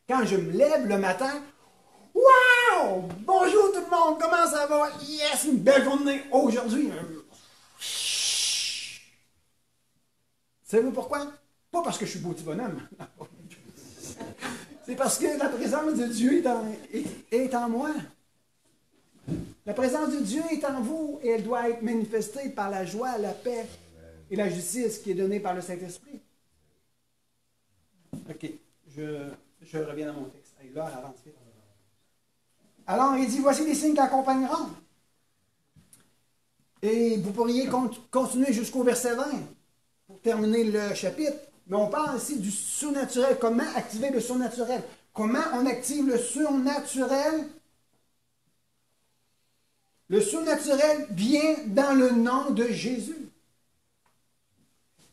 A: quand je me lève le matin, wow! Bonjour tout le monde, comment ça va? Yes, une belle journée aujourd'hui. Savez-vous pourquoi? Pas parce que je suis beau petit bonhomme. C'est parce que la présence de Dieu est en moi. La présence de Dieu est en vous et elle doit être manifestée par la joie, la paix et la justice qui est donnée par le Saint-Esprit. OK, je reviens dans mon texte. Allez, là, avance vite. Alors, il dit, voici les signes qui l'accompagneront. Et vous pourriez continuer jusqu'au verset 20 pour terminer le chapitre. Mais on parle ici du surnaturel. Comment activer le surnaturel? Comment on active le surnaturel? Le surnaturel vient dans le nom de Jésus.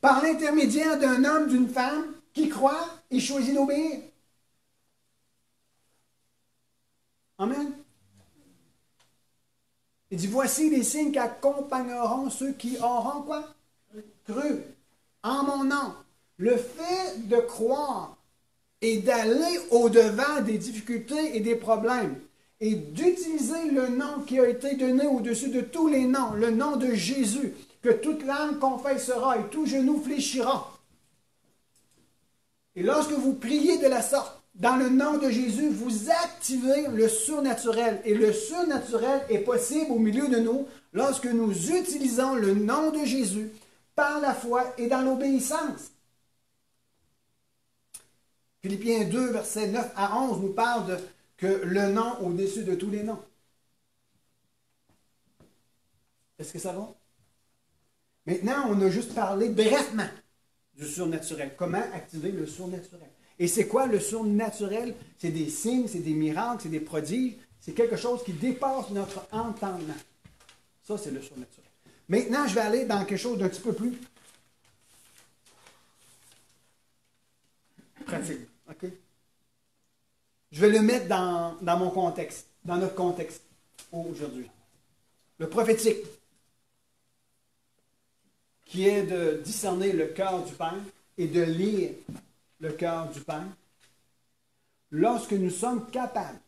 A: Par l'intermédiaire d'un homme, d'une femme qui croit et choisit d'obéir. Amen. Il dit, voici les signes qui accompagneront ceux qui auront quoi? Cru. En mon nom. Le fait de croire et d'aller au-devant des difficultés et des problèmes et d'utiliser le nom qui a été donné au-dessus de tous les noms, le nom de Jésus, que toute langue confessera et tout genou fléchira. Et lorsque vous priez de la sorte, dans le nom de Jésus, vous activez le surnaturel. Et le surnaturel est possible au milieu de nous lorsque nous utilisons le nom de Jésus par la foi et dans l'obéissance. Philippiens 2, versets 9 à 11 nous parle que le nom au-dessus de tous les noms. Est-ce que ça va? Maintenant, on a juste parlé brièvement du surnaturel. Comment activer le surnaturel? Et c'est quoi le surnaturel? C'est des signes, c'est des miracles, c'est des prodiges. C'est quelque chose qui dépasse notre entendement. Ça, c'est le surnaturel. Maintenant, je vais aller dans quelque chose d'un petit peu plus pratique. OK? Je vais le mettre dans mon contexte, dans notre contexte aujourd'hui. Le prophétique, qui est de discerner le cœur du Père et de lire le cœur du Père. Lorsque nous sommes capables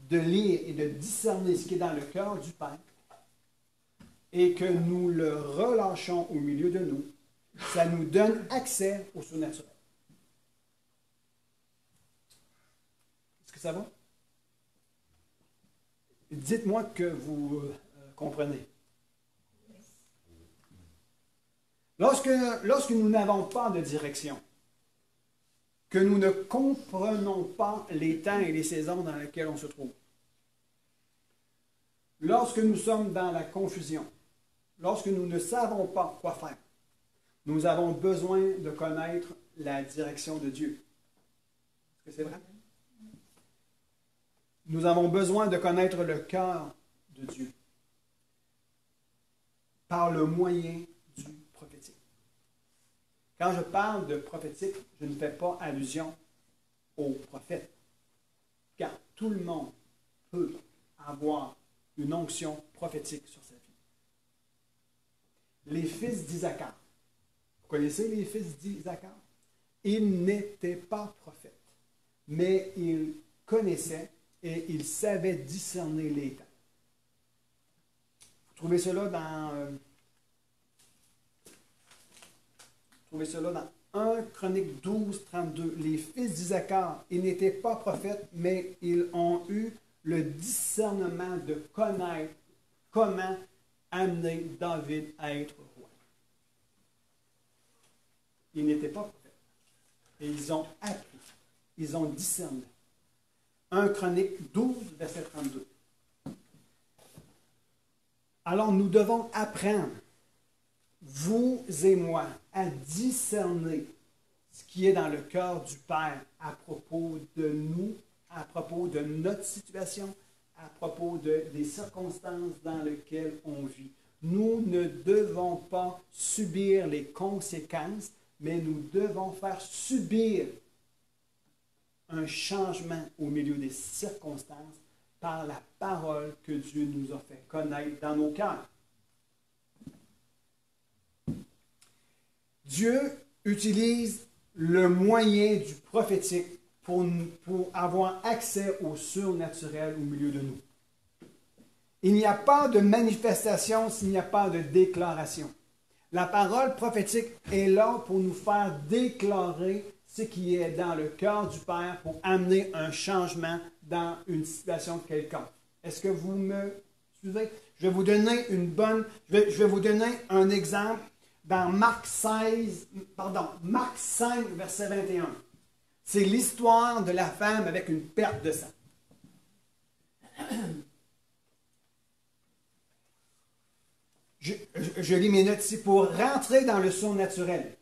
A: de lire et de discerner ce qui est dans le cœur du Père et que nous le relâchons au milieu de nous, ça nous donne accès au surnaturel. Est-ce que ça va? Dites-moi que vous comprenez. Lorsque nous n'avons pas de direction, que nous ne comprenons pas les temps et les saisons dans lesquels on se trouve, lorsque nous sommes dans la confusion, lorsque nous ne savons pas quoi faire, nous avons besoin de connaître la direction de Dieu. Est-ce que c'est vrai? Nous avons besoin de connaître le cœur de Dieu par le moyen du prophétique. Quand je parle de prophétique, je ne fais pas allusion aux prophètes, car tout le monde peut avoir une onction prophétique sur sa vie. Les fils d'Isaacar, vous connaissez les fils d'Isaacar? Ils n'étaient pas prophètes, mais ils connaissaient et ils savaient discerner les temps. trouvez cela dans 1 Chronique 12, 32. Les fils d'Isaacar, ils n'étaient pas prophètes, mais ils ont eu le discernement de connaître comment amener David à être roi. Ils n'étaient pas prophètes. Et ils ont appris. Ils ont discerné. 1 Chronique 12, verset 32. Alors nous devons apprendre, vous et moi, à discerner ce qui est dans le cœur du Père à propos de nous, à propos de notre situation, à propos des circonstances dans lesquelles on vit. Nous ne devons pas subir les conséquences, mais nous devons faire subir un changement au milieu des circonstances par la parole que Dieu nous a fait connaître dans nos cœurs. Dieu utilise le moyen du prophétique pour avoir accès au surnaturel au milieu de nous. Il n'y a pas de manifestation s'il n'y a pas de déclaration. La parole prophétique est là pour nous faire déclarer ce qui est dans le cœur du Père pour amener un changement dans une situation quelconque. Est-ce que vous me suivez? Je vais vous donner je vais vous donner un exemple dans Marc 5, verset 21. C'est l'histoire de la femme avec une perte de sang. Je lis mes notes ici. Pour rentrer dans le surnaturel,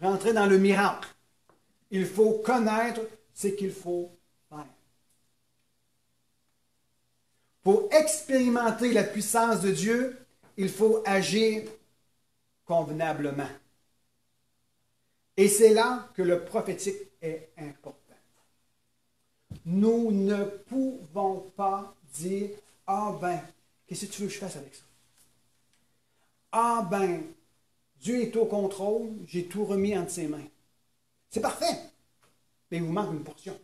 A: rentrer dans le miracle, il faut connaître ce qu'il faut faire. Pour expérimenter la puissance de Dieu, il faut agir convenablement. Et c'est là que le prophétique est important. Nous ne pouvons pas dire « Ah ben, qu'est-ce que tu veux que je fasse avec ça? Ah ben, Dieu est au contrôle, j'ai tout remis entre ses mains. » C'est parfait, mais il vous manque une portion.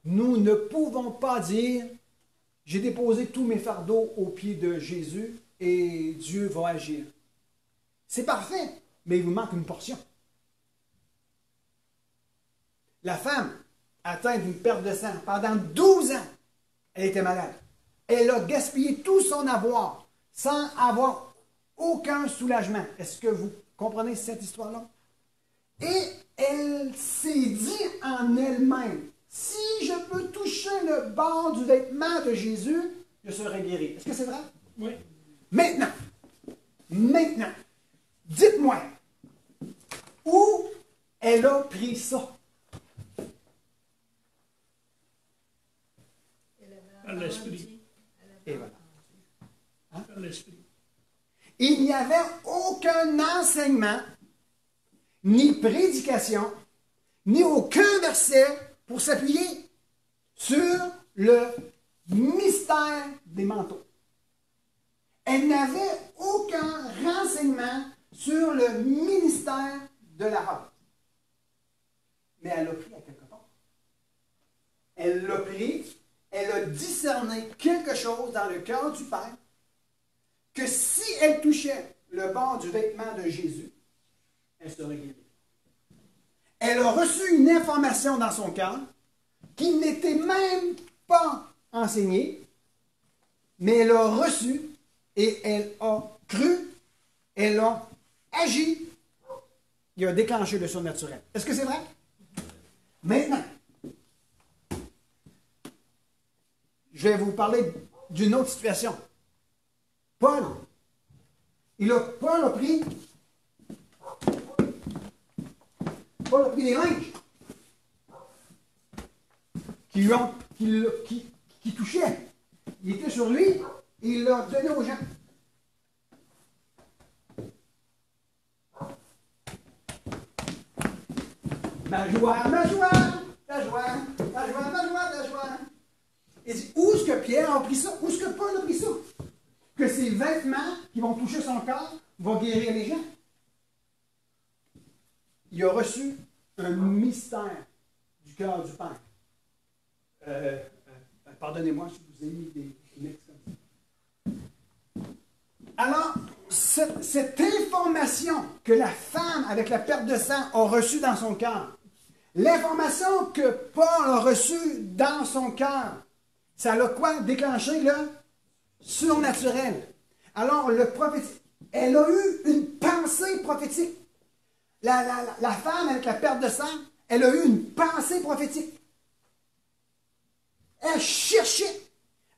A: Nous ne pouvons pas dire « J'ai déposé tous mes fardeaux aux pieds de Jésus et Dieu va agir. » C'est parfait, mais il vous manque une portion. La femme atteinte d'une perte de sang pendant 12 ans, elle était malade. Elle a gaspillé tout son avoir sans avoir aucun soulagement. Est-ce que vous comprenez cette histoire-là? Et elle s'est dit en elle-même, si je peux toucher le bord du vêtement de Jésus, je serai guéri. Est-ce que c'est vrai?
B: Oui.
A: Maintenant, dites-moi, où elle a pris ça?
B: Par l'esprit.
A: Et voilà.
B: Par l'esprit.
A: Il n'y avait aucun enseignement, ni prédication, ni aucun verset pour s'appuyer sur le mystère des manteaux. Elle n'avait aucun renseignement sur le ministère de la robe. Mais elle l'a pris à quelque part. Elle l'a pris, elle a discerné quelque chose dans le cœur du Père, que si elle touchait le bord du vêtement de Jésus, elle serait guérie. Elle a reçu une information dans son cœur qui n'était même pas enseignée, mais elle a reçu et elle a cru, elle a agi, il a déclenché le surnaturel. Est-ce que c'est vrai? Maintenant, je vais vous parler d'une autre situation. Paul a pris des linges qui touchaient. Il était sur lui et il l'a donné aux gens. Ma joie, ma joie, ta joie, ta joie, ta joie, ta joie. Il dit, où est-ce que Pierre a pris ça? Où est-ce que Paul a pris ça? Que ces vêtements qui vont toucher son corps vont guérir les gens. Il a reçu un mystère du cœur du Père. Pardonnez-moi si je vous ai mis des mix comme ça. Alors, cette information que la femme avec la perte de sang a reçue dans son cœur, l'information que Paul a reçue dans son cœur, ça l'a quoi? Déclenché le surnaturel. Alors, le prophétique, elle a eu une pensée prophétique. La femme avec la perte de sang, elle a eu une pensée prophétique. Elle cherchait.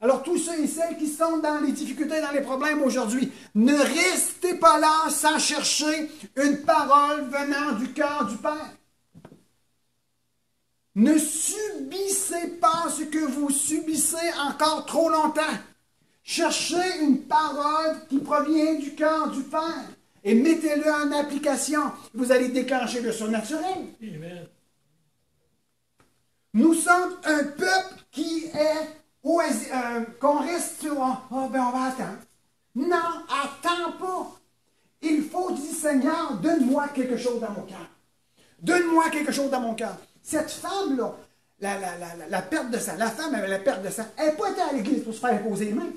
A: Alors, tous ceux et celles qui sont dans les difficultés, dans les problèmes aujourd'hui, ne restez pas là sans chercher une parole venant du cœur du Père. Ne subissez pas ce que vous subissez encore trop longtemps. Cherchez une parole qui provient du cœur du Père et mettez-le en application. Vous allez déclencher le surnaturel.
B: Amen.
A: Nous sommes un peuple qui est qu'on reste sur on va attendre. Non, attends pas. Il faut dire, Seigneur, donne-moi quelque chose dans mon cœur. Donne-moi quelque chose dans mon cœur. Cette femme-là, la perte de sang, la femme avec la perte de sang, elle n'a pas été à l'église pour se faire imposer les mains.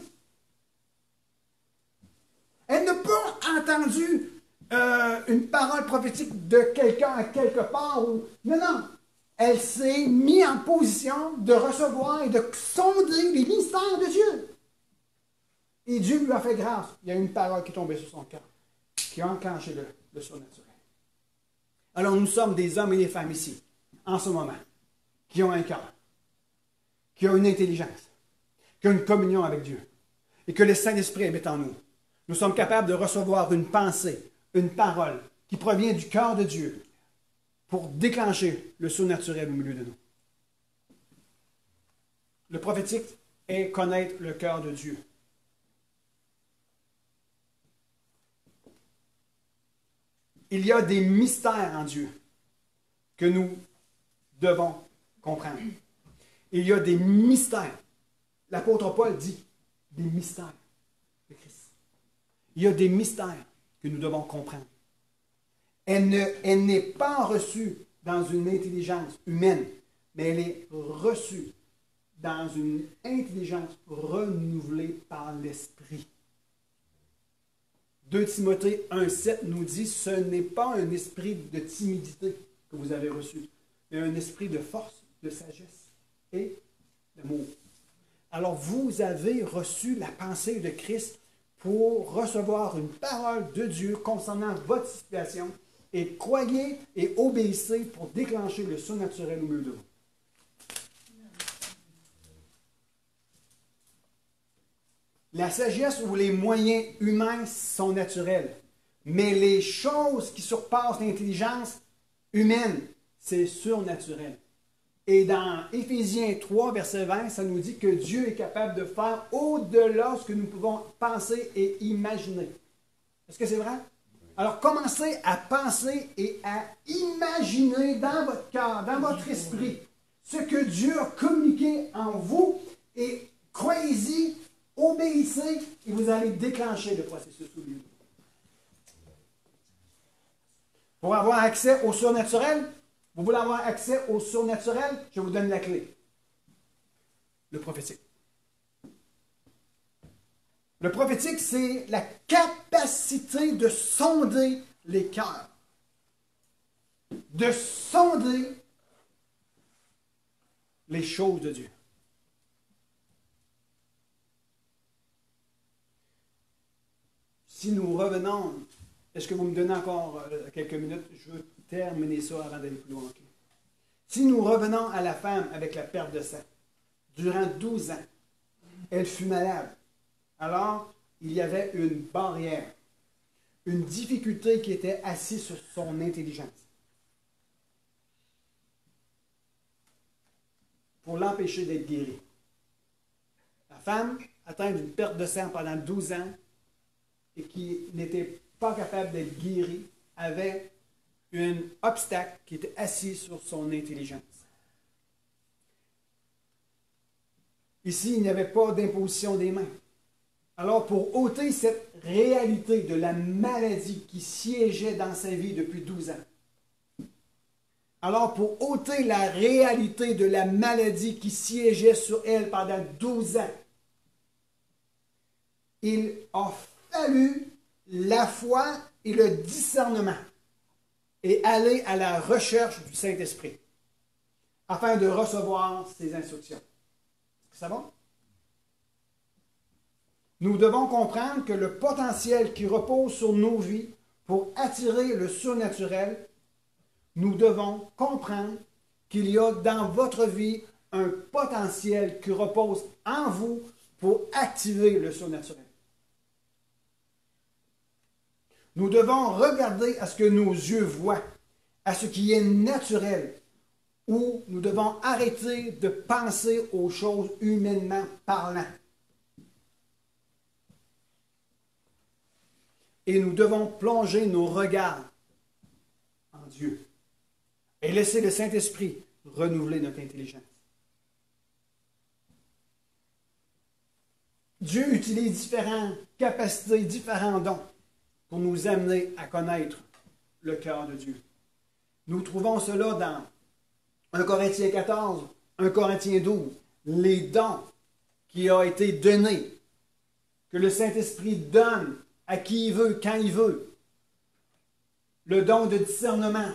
A: Elle n'a pas entendu une parole prophétique de quelqu'un à quelque part. Non. Elle s'est mise en position de recevoir et de sonder les mystères de Dieu. Et Dieu lui a fait grâce. Il y a une parole qui est tombée sur son cœur, qui a enclenché le surnaturel. Alors nous sommes des hommes et des femmes ici, en ce moment, qui ont un cœur, qui ont une intelligence, qui ont une communion avec Dieu, et que le Saint-Esprit habite en nous. Nous sommes capables de recevoir une pensée, une parole qui provient du cœur de Dieu pour déclencher le surnaturel au milieu de nous. Le prophétique est connaître le cœur de Dieu. Il y a des mystères en Dieu que nous devons comprendre. Il y a des mystères. L'apôtre Paul dit des mystères de Christ. Il y a des mystères que nous devons comprendre. Elle n'est pas reçue dans une intelligence humaine, mais elle est reçue dans une intelligence renouvelée par l'Esprit. 2 Timothée 1,7 nous dit, ce n'est pas un esprit de timidité que vous avez reçu, mais un esprit de force, de sagesse et d'amour. Alors vous avez reçu la pensée de Christ pour recevoir une parole de Dieu concernant votre situation et croyez et obéissez pour déclencher le surnaturel au milieu de vous. La sagesse ou les moyens humains sont naturels, mais les choses qui surpassent l'intelligence humaine, c'est surnaturel. Et dans Éphésiens 3, verset 20, ça nous dit que Dieu est capable de faire au-delà ce que nous pouvons penser et imaginer. Est-ce que c'est vrai? Alors, commencez à penser et à imaginer dans votre cœur, dans votre esprit, ce que Dieu a communiqué en vous et croyez-y, obéissez et vous allez déclencher le processus au lieu. Pour avoir accès au surnaturel, vous voulez avoir accès au surnaturel, je vous donne la clé. Le prophétique. Le prophétique, c'est la capacité de sonder les cœurs. De sonder les choses de Dieu. Si nous revenons, est-ce que vous me donnez encore quelques minutes? Je veux terminer ça avant d'aller plus loin. Si nous revenons à la femme avec la perte de sang, durant 12 ans, elle fut malade. Alors, il y avait une barrière, une difficulté qui était assise sur son intelligence. Pour l'empêcher d'être guérie. La femme atteinte d'une perte de sang pendant 12 ans et qui n'était pas capable d'être guérie avait un obstacle qui était assis sur son intelligence. Ici, il n'y avait pas d'imposition des mains. Alors, pour ôter cette réalité de la maladie qui siégeait dans sa vie depuis 12 ans, alors pour ôter la réalité de la maladie qui siégeait sur elle pendant 12 ans, il a fallu la foi et le discernement et aller à la recherche du Saint-Esprit afin de recevoir ses instructions. Est-ce que ça va? Nous devons comprendre que le potentiel qui repose sur nos vies pour attirer le surnaturel, nous devons comprendre qu'il y a dans votre vie un potentiel qui repose en vous pour activer le surnaturel. Nous devons regarder à ce que nos yeux voient, à ce qui est naturel, ou nous devons arrêter de penser aux choses humainement parlant. Et nous devons plonger nos regards en Dieu et laisser le Saint-Esprit renouveler notre intelligence. Dieu utilise différentes capacités, différents dons pour nous amener à connaître le cœur de Dieu. Nous trouvons cela dans 1 Corinthiens 14, 1 Corinthiens 12, les dons qui ont été donnés, que le Saint-Esprit donne à qui il veut, quand il veut. Le don de discernement,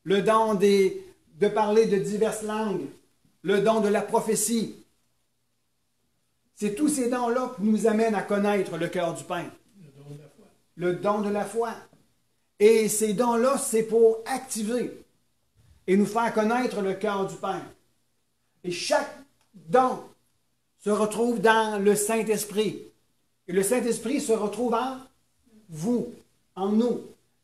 A: le don de parler de diverses langues, le don de la prophétie. C'est tous ces dons-là qui nous amènent à connaître le cœur du Père.
B: Le don de la foi.
A: Le don de la foi. Et ces dons-là, c'est pour activer et nous faire connaître le cœur du Père. Et chaque don se retrouve dans le Saint-Esprit. Et le Saint-Esprit se retrouve en vous, en nous.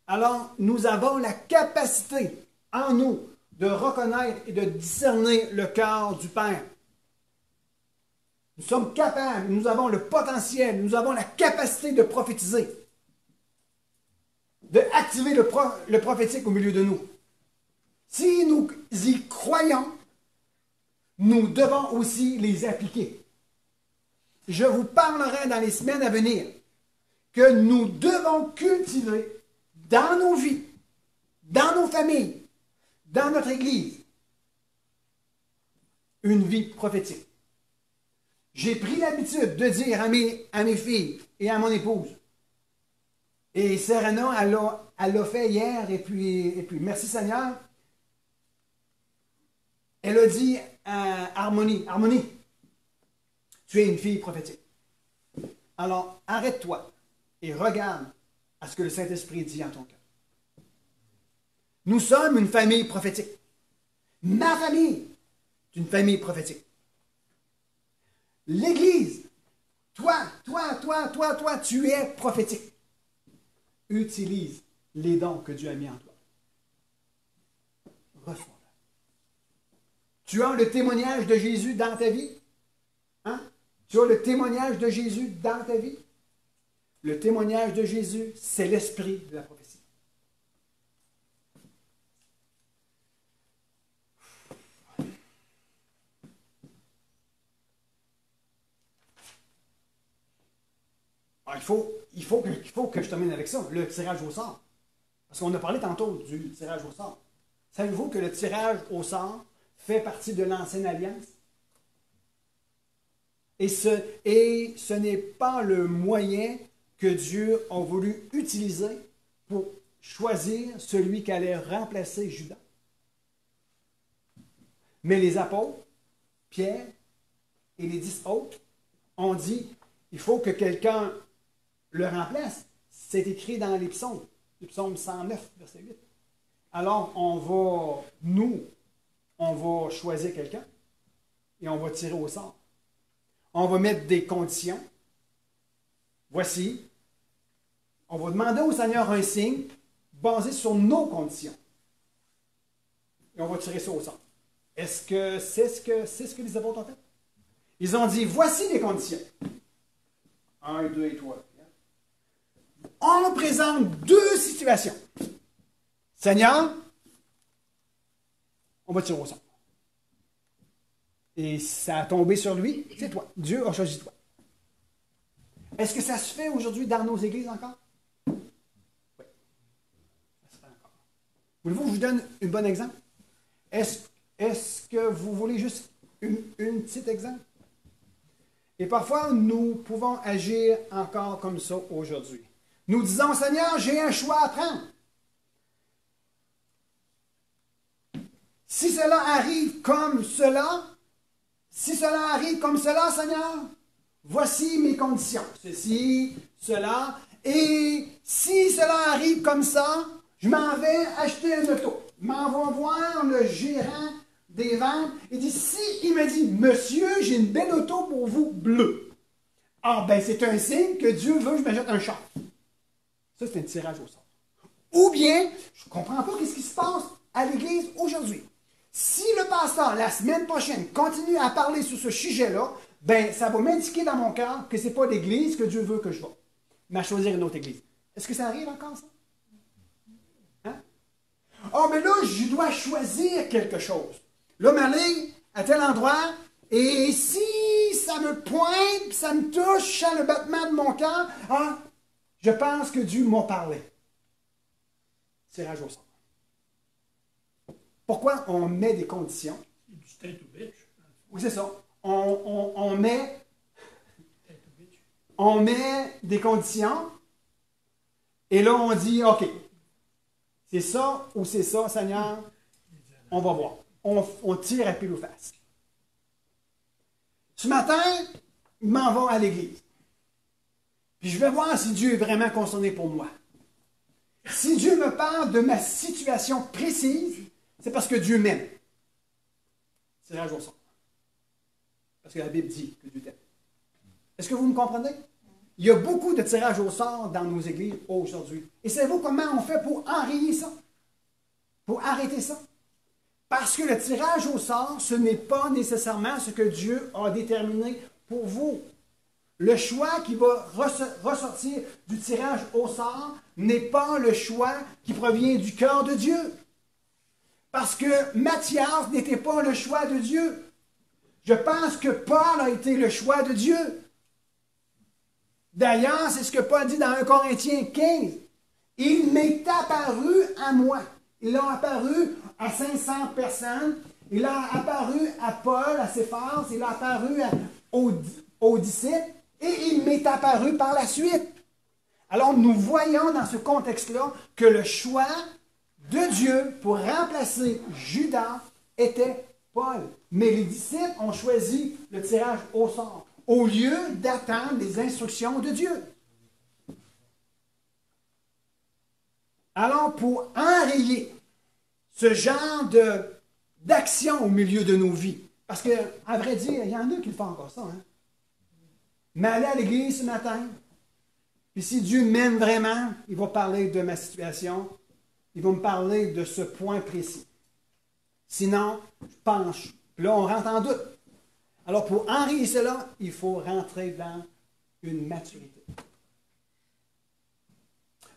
A: Alors, nous avons la capacité en nous de reconnaître et de discerner le cœur du Père. Nous sommes capables, nous avons le potentiel, nous avons la capacité de prophétiser, d'activer le prophétique au milieu de nous. Si nous y croyons, nous devons aussi les appliquer. Je vous parlerai dans les semaines à venir que nous devons cultiver dans nos vies, dans nos familles, dans notre Église, une vie prophétique. J'ai pris l'habitude de dire à mes filles et à mon épouse, et Serena, elle l'a fait hier, et puis merci Seigneur, elle a dit à Harmonie, tu es une fille prophétique. Alors, arrête-toi et regarde à ce que le Saint-Esprit dit en ton cœur. Nous sommes une famille prophétique. Ma famille est une famille prophétique. L'Église, toi, tu es prophétique. Utilise les dons que Dieu a mis en toi. Reçois-le. Tu as le témoignage de Jésus dans ta vie? Hein? Tu as le témoignage de Jésus dans ta vie? Le témoignage de Jésus, c'est l'esprit de la prophétie. Alors, il faut que je termine avec ça, le tirage au sort. Parce qu'on a parlé tantôt du tirage au sort. Savez-vous que le tirage au sort fait partie de l'Ancienne Alliance? Et ce n'est pas le moyen que Dieu a voulu utiliser pour choisir celui qui allait remplacer Judas. Mais les apôtres, Pierre et les 10 autres, ont dit, il faut que quelqu'un le remplace. C'est écrit dans les psaumes, le psaume 109, verset 8. Alors, on va choisir quelqu'un et on va tirer au sort. On va mettre des conditions. Voici, on va demander au Seigneur un signe basé sur nos conditions. Et on va tirer ça au sort. Est-ce que c'est ce que les apôtres ont fait? Ils ont dit, voici les conditions. 1, 2 et 3. On présente deux situations. Seigneur, on va tirer au sort. Et ça a tombé sur lui, c'est toi. Dieu a choisi toi. Est-ce que ça se fait aujourd'hui dans nos églises encore? Oui. Ça se fait encore. Voulez-vous que je vous donne un bon exemple? Est-ce que vous voulez juste un petit exemple? Et parfois, nous pouvons agir encore comme ça aujourd'hui. Nous disons, Seigneur, j'ai un choix à prendre. Si cela arrive comme cela, Seigneur, voici mes conditions. Ceci, cela. Et si cela arrive comme ça, je m'en vais acheter une auto. Je m'en vais voir le gérant des ventes. Il dit, si il me dit, monsieur, j'ai une belle auto pour vous, bleue. Ah, ben c'est un signe que Dieu veut que je m'achète un char. Ça, c'est un tirage au sort. Ou bien, je ne comprends pas ce qui se passe à l'Église aujourd'hui. Si le pasteur, la semaine prochaine, continue à parler sur ce sujet-là, ben ça va m'indiquer dans mon cœur que ce n'est pas l'Église que Dieu veut que je vais, mais à choisir une autre Église. Est-ce que ça arrive encore, ça? Hein? Oh, mais là, je dois choisir quelque chose. Là, m'aller à tel endroit, et si ça me pointe, ça me touche, ça le battement de mon cœur, ah, je pense que Dieu m'a parlé. Tirage au sort. Pourquoi on met des conditions?
B: C'est du state to bitch.
A: Oui, c'est ça. On met des conditions et là, on dit, OK, c'est ça ou c'est ça, Seigneur, on va voir. On tire à pile ou face. Ce matin, je m'en vais à l'église. Puis je vais voir si Dieu est vraiment concerné pour moi. Si Dieu me parle de ma situation précise, c'est parce que Dieu m'aime. Tirage au sort. Parce que la Bible dit que Dieu t'aime. Est-ce que vous me comprenez? Il y a beaucoup de tirages au sort dans nos églises aujourd'hui. Et savez-vous comment on fait pour enrayer ça? Pour arrêter ça? Parce que le tirage au sort, ce n'est pas nécessairement ce que Dieu a déterminé pour vous. Le choix qui va ressortir du tirage au sort n'est pas le choix qui provient du cœur de Dieu. Parce que Matthias n'était pas le choix de Dieu. Je pense que Paul a été le choix de Dieu. D'ailleurs, c'est ce que Paul dit dans 1 Corinthiens 15. Il m'est apparu à moi. Il a apparu à 500 personnes. Il a apparu à Paul, à Céphas. Il a apparu aux disciples. Et il m'est apparu par la suite. Alors, nous voyons dans ce contexte-là que le choix de Dieu pour remplacer Judas était Paul. Mais les disciples ont choisi le tirage au sort, au lieu d'attendre les instructions de Dieu. Alors, pour enrayer ce genre d'action au milieu de nos vies, parce qu'à vrai dire, il y en a qui le font encore ça, hein? Mais aller à l'église ce matin, puis si Dieu m'aime vraiment, il va parler de ma situation, il va me parler de ce point précis. Sinon, je penche. Puis là, on rentre en doute. Alors, pour enrayer cela, il faut rentrer dans une maturité.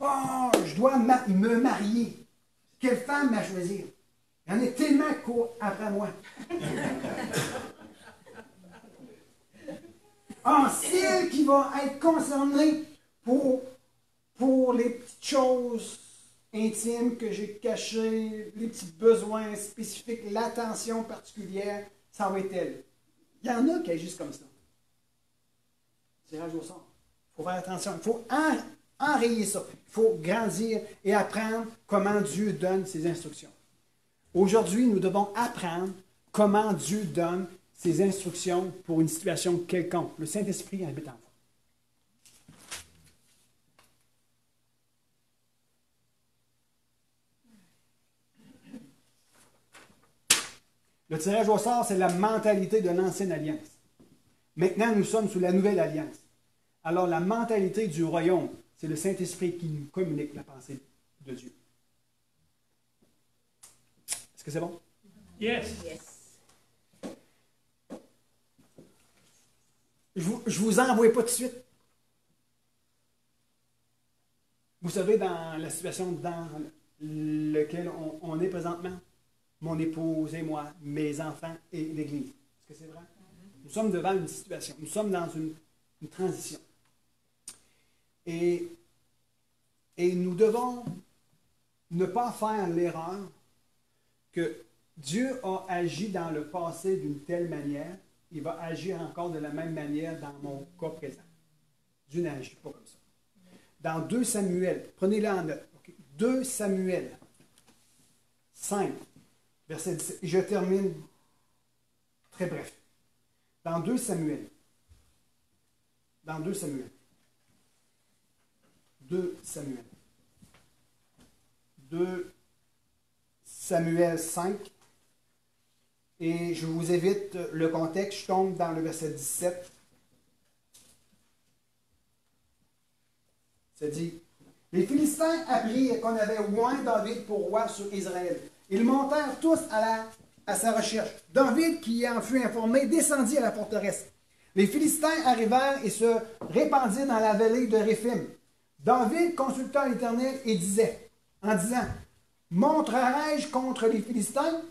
A: Oh, je dois me marier. Quelle femme m'a choisi? Il y en a tellement qui courent après moi. Celle qui va être concernée pour les petites choses intimes que j'ai cachées, les petits besoins spécifiques, l'attention particulière, ça va être elle. Il y en a qui agissent comme ça. Tirage au sort. Il faut faire attention. Il faut enrayer ça. Il faut grandir et apprendre comment Dieu donne ses instructions. Aujourd'hui, nous devons apprendre comment Dieu donne ses instructions pour une situation quelconque. Le Saint-Esprit habite en vous. Le tirage au sort, c'est la mentalité de l'ancienne alliance. Maintenant, nous sommes sous la nouvelle alliance. Alors, la mentalité du royaume, c'est le Saint-Esprit qui nous communique la pensée de Dieu. Est-ce que c'est bon?
B: Yes.
C: Yes.
A: Je vous envoie pas tout de suite. Vous savez, dans la situation dans laquelle on est présentement, mon épouse et moi, mes enfants et l'Église. Est-ce que c'est vrai? Nous sommes devant une situation. Nous sommes dans une transition. Et nous devons ne pas faire l'erreur que Dieu a agi dans le passé d'une telle manière il va agir encore de la même manière dans mon cas présent. Dieu n'agit pas comme ça. Dans 2 Samuel, prenez-le en note. Okay. 2 Samuel 5, verset 17. Et je termine très bref. Dans 2 Samuel. 2 Samuel 5. Et je vous évite le contexte. Je tombe dans le verset 17. Ça dit, les Philistins apprirent qu'on avait oint David pour roi sur Israël. Ils montèrent tous à sa recherche. David, qui en fut informé, descendit à la forteresse. Les Philistins arrivèrent et se répandirent dans la vallée de Réphim. David consulta l'Éternel et disait, en disant, montrerai-je contre les Philistins?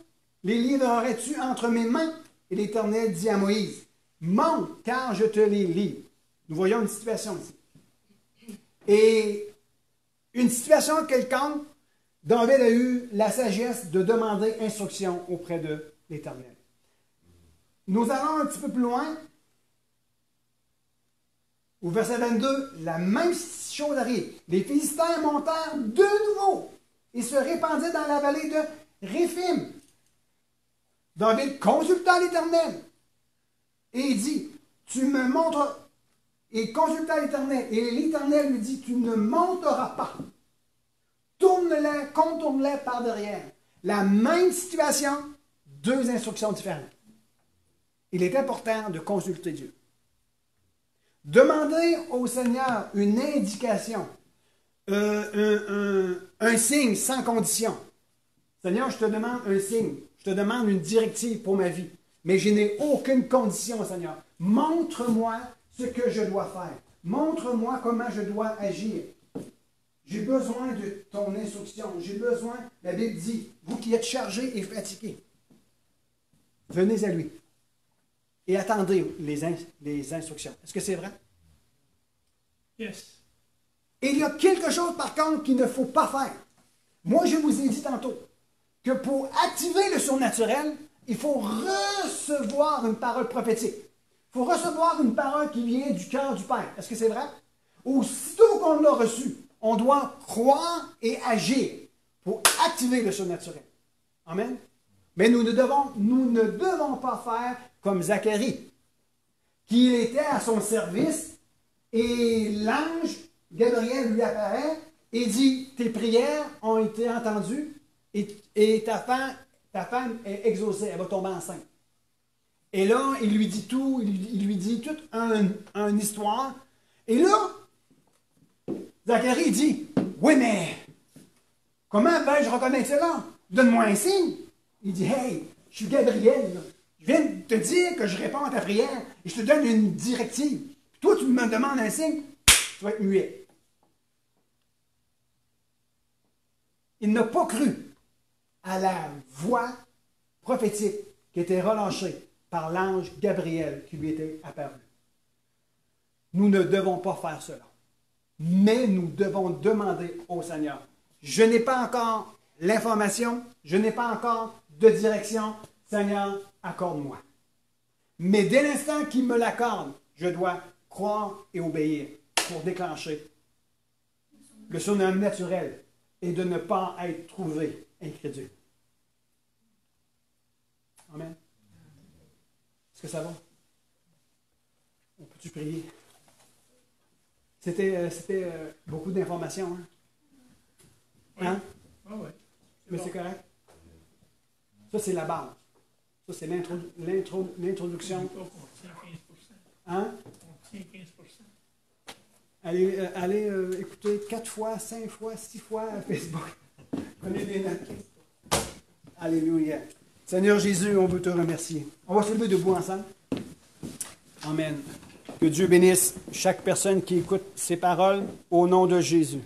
A: Les livrerais-tu entre mes mains? Et l'Éternel dit à Moïse, monte, car je te les livre. Nous voyons une situation ici. Et une situation quelconque, David a eu la sagesse de demander instruction auprès de l'Éternel. Nous allons un petit peu plus loin. Au verset 22, la même chose arrive. Les Philistins montèrent de nouveau et se répandirent dans la vallée de Réphim. David consulta l'Éternel et il dit, tu me montres... Et consulta l'Éternel. Et l'Éternel lui dit, tu ne monteras pas. Tourne-les, contourne-les par derrière. La même situation, 2 instructions différentes. Il est important de consulter Dieu. Demandez au Seigneur une indication, un signe sans condition. Seigneur, je te demande un signe, je te demande une directive pour ma vie, mais je n'ai aucune condition, Seigneur. Montre-moi ce que je dois faire. Montre-moi comment je dois agir. J'ai besoin de ton instruction. J'ai besoin, la Bible dit, vous qui êtes chargés et fatigués, venez à lui et attendez les instructions. Est-ce que c'est vrai?
B: Yes.
A: Et il y a quelque chose, par contre, qu'il ne faut pas faire. Moi, je vous ai dit tantôt que pour activer le surnaturel, il faut recevoir une parole prophétique. Il faut recevoir une parole qui vient du cœur du Père. Est-ce que c'est vrai? Aussitôt qu'on l'a reçu, on doit croire et agir pour activer le surnaturel. Amen? Mais nous ne devons pas faire comme Zacharie, qui était à son service et l'ange Gabriel lui apparaît et dit, tes prières ont été entendues et ta femme est exaucée, elle va tomber enceinte. Et là, il lui dit tout, il lui dit toute une histoire. Et là, Zacharie dit, oui, mais comment vais-je reconnaître cela? Donne-moi un signe. Il dit, hey, je suis Gabriel, là. Je viens de te dire que je réponds à ta prière et je te donne une directive. Puis toi, tu me demandes un signe, tu vas être muet. Il n'a pas cru à la voix prophétique qui était relâchée par l'ange Gabriel qui lui était apparu. Nous ne devons pas faire cela. Mais nous devons demander au Seigneur. Je n'ai pas encore l'information, je n'ai pas encore de direction. Seigneur, accorde-moi. Mais dès l'instant qu'il me l'accorde, je dois croire et obéir pour déclencher le surnaturel et de ne pas être trouvé incrédule. Amen. Est-ce que ça va? On peut-tu prier? C'était beaucoup d'informations. Hein?
B: Oui.
A: Hein?
B: Ah oui.
A: Mais c'est correct. Ça, c'est la base. Ça, c'est l'introduction.
B: On tient 15%.
A: Hein?
B: On tient 15%.
A: Allez écouter 4 fois, 5 fois, 6 fois à Facebook. Prenez des notes. Alléluia. Seigneur Jésus, on veut te remercier. On va se lever debout ensemble. Amen. Que Dieu bénisse chaque personne qui écoute ces paroles au nom de Jésus.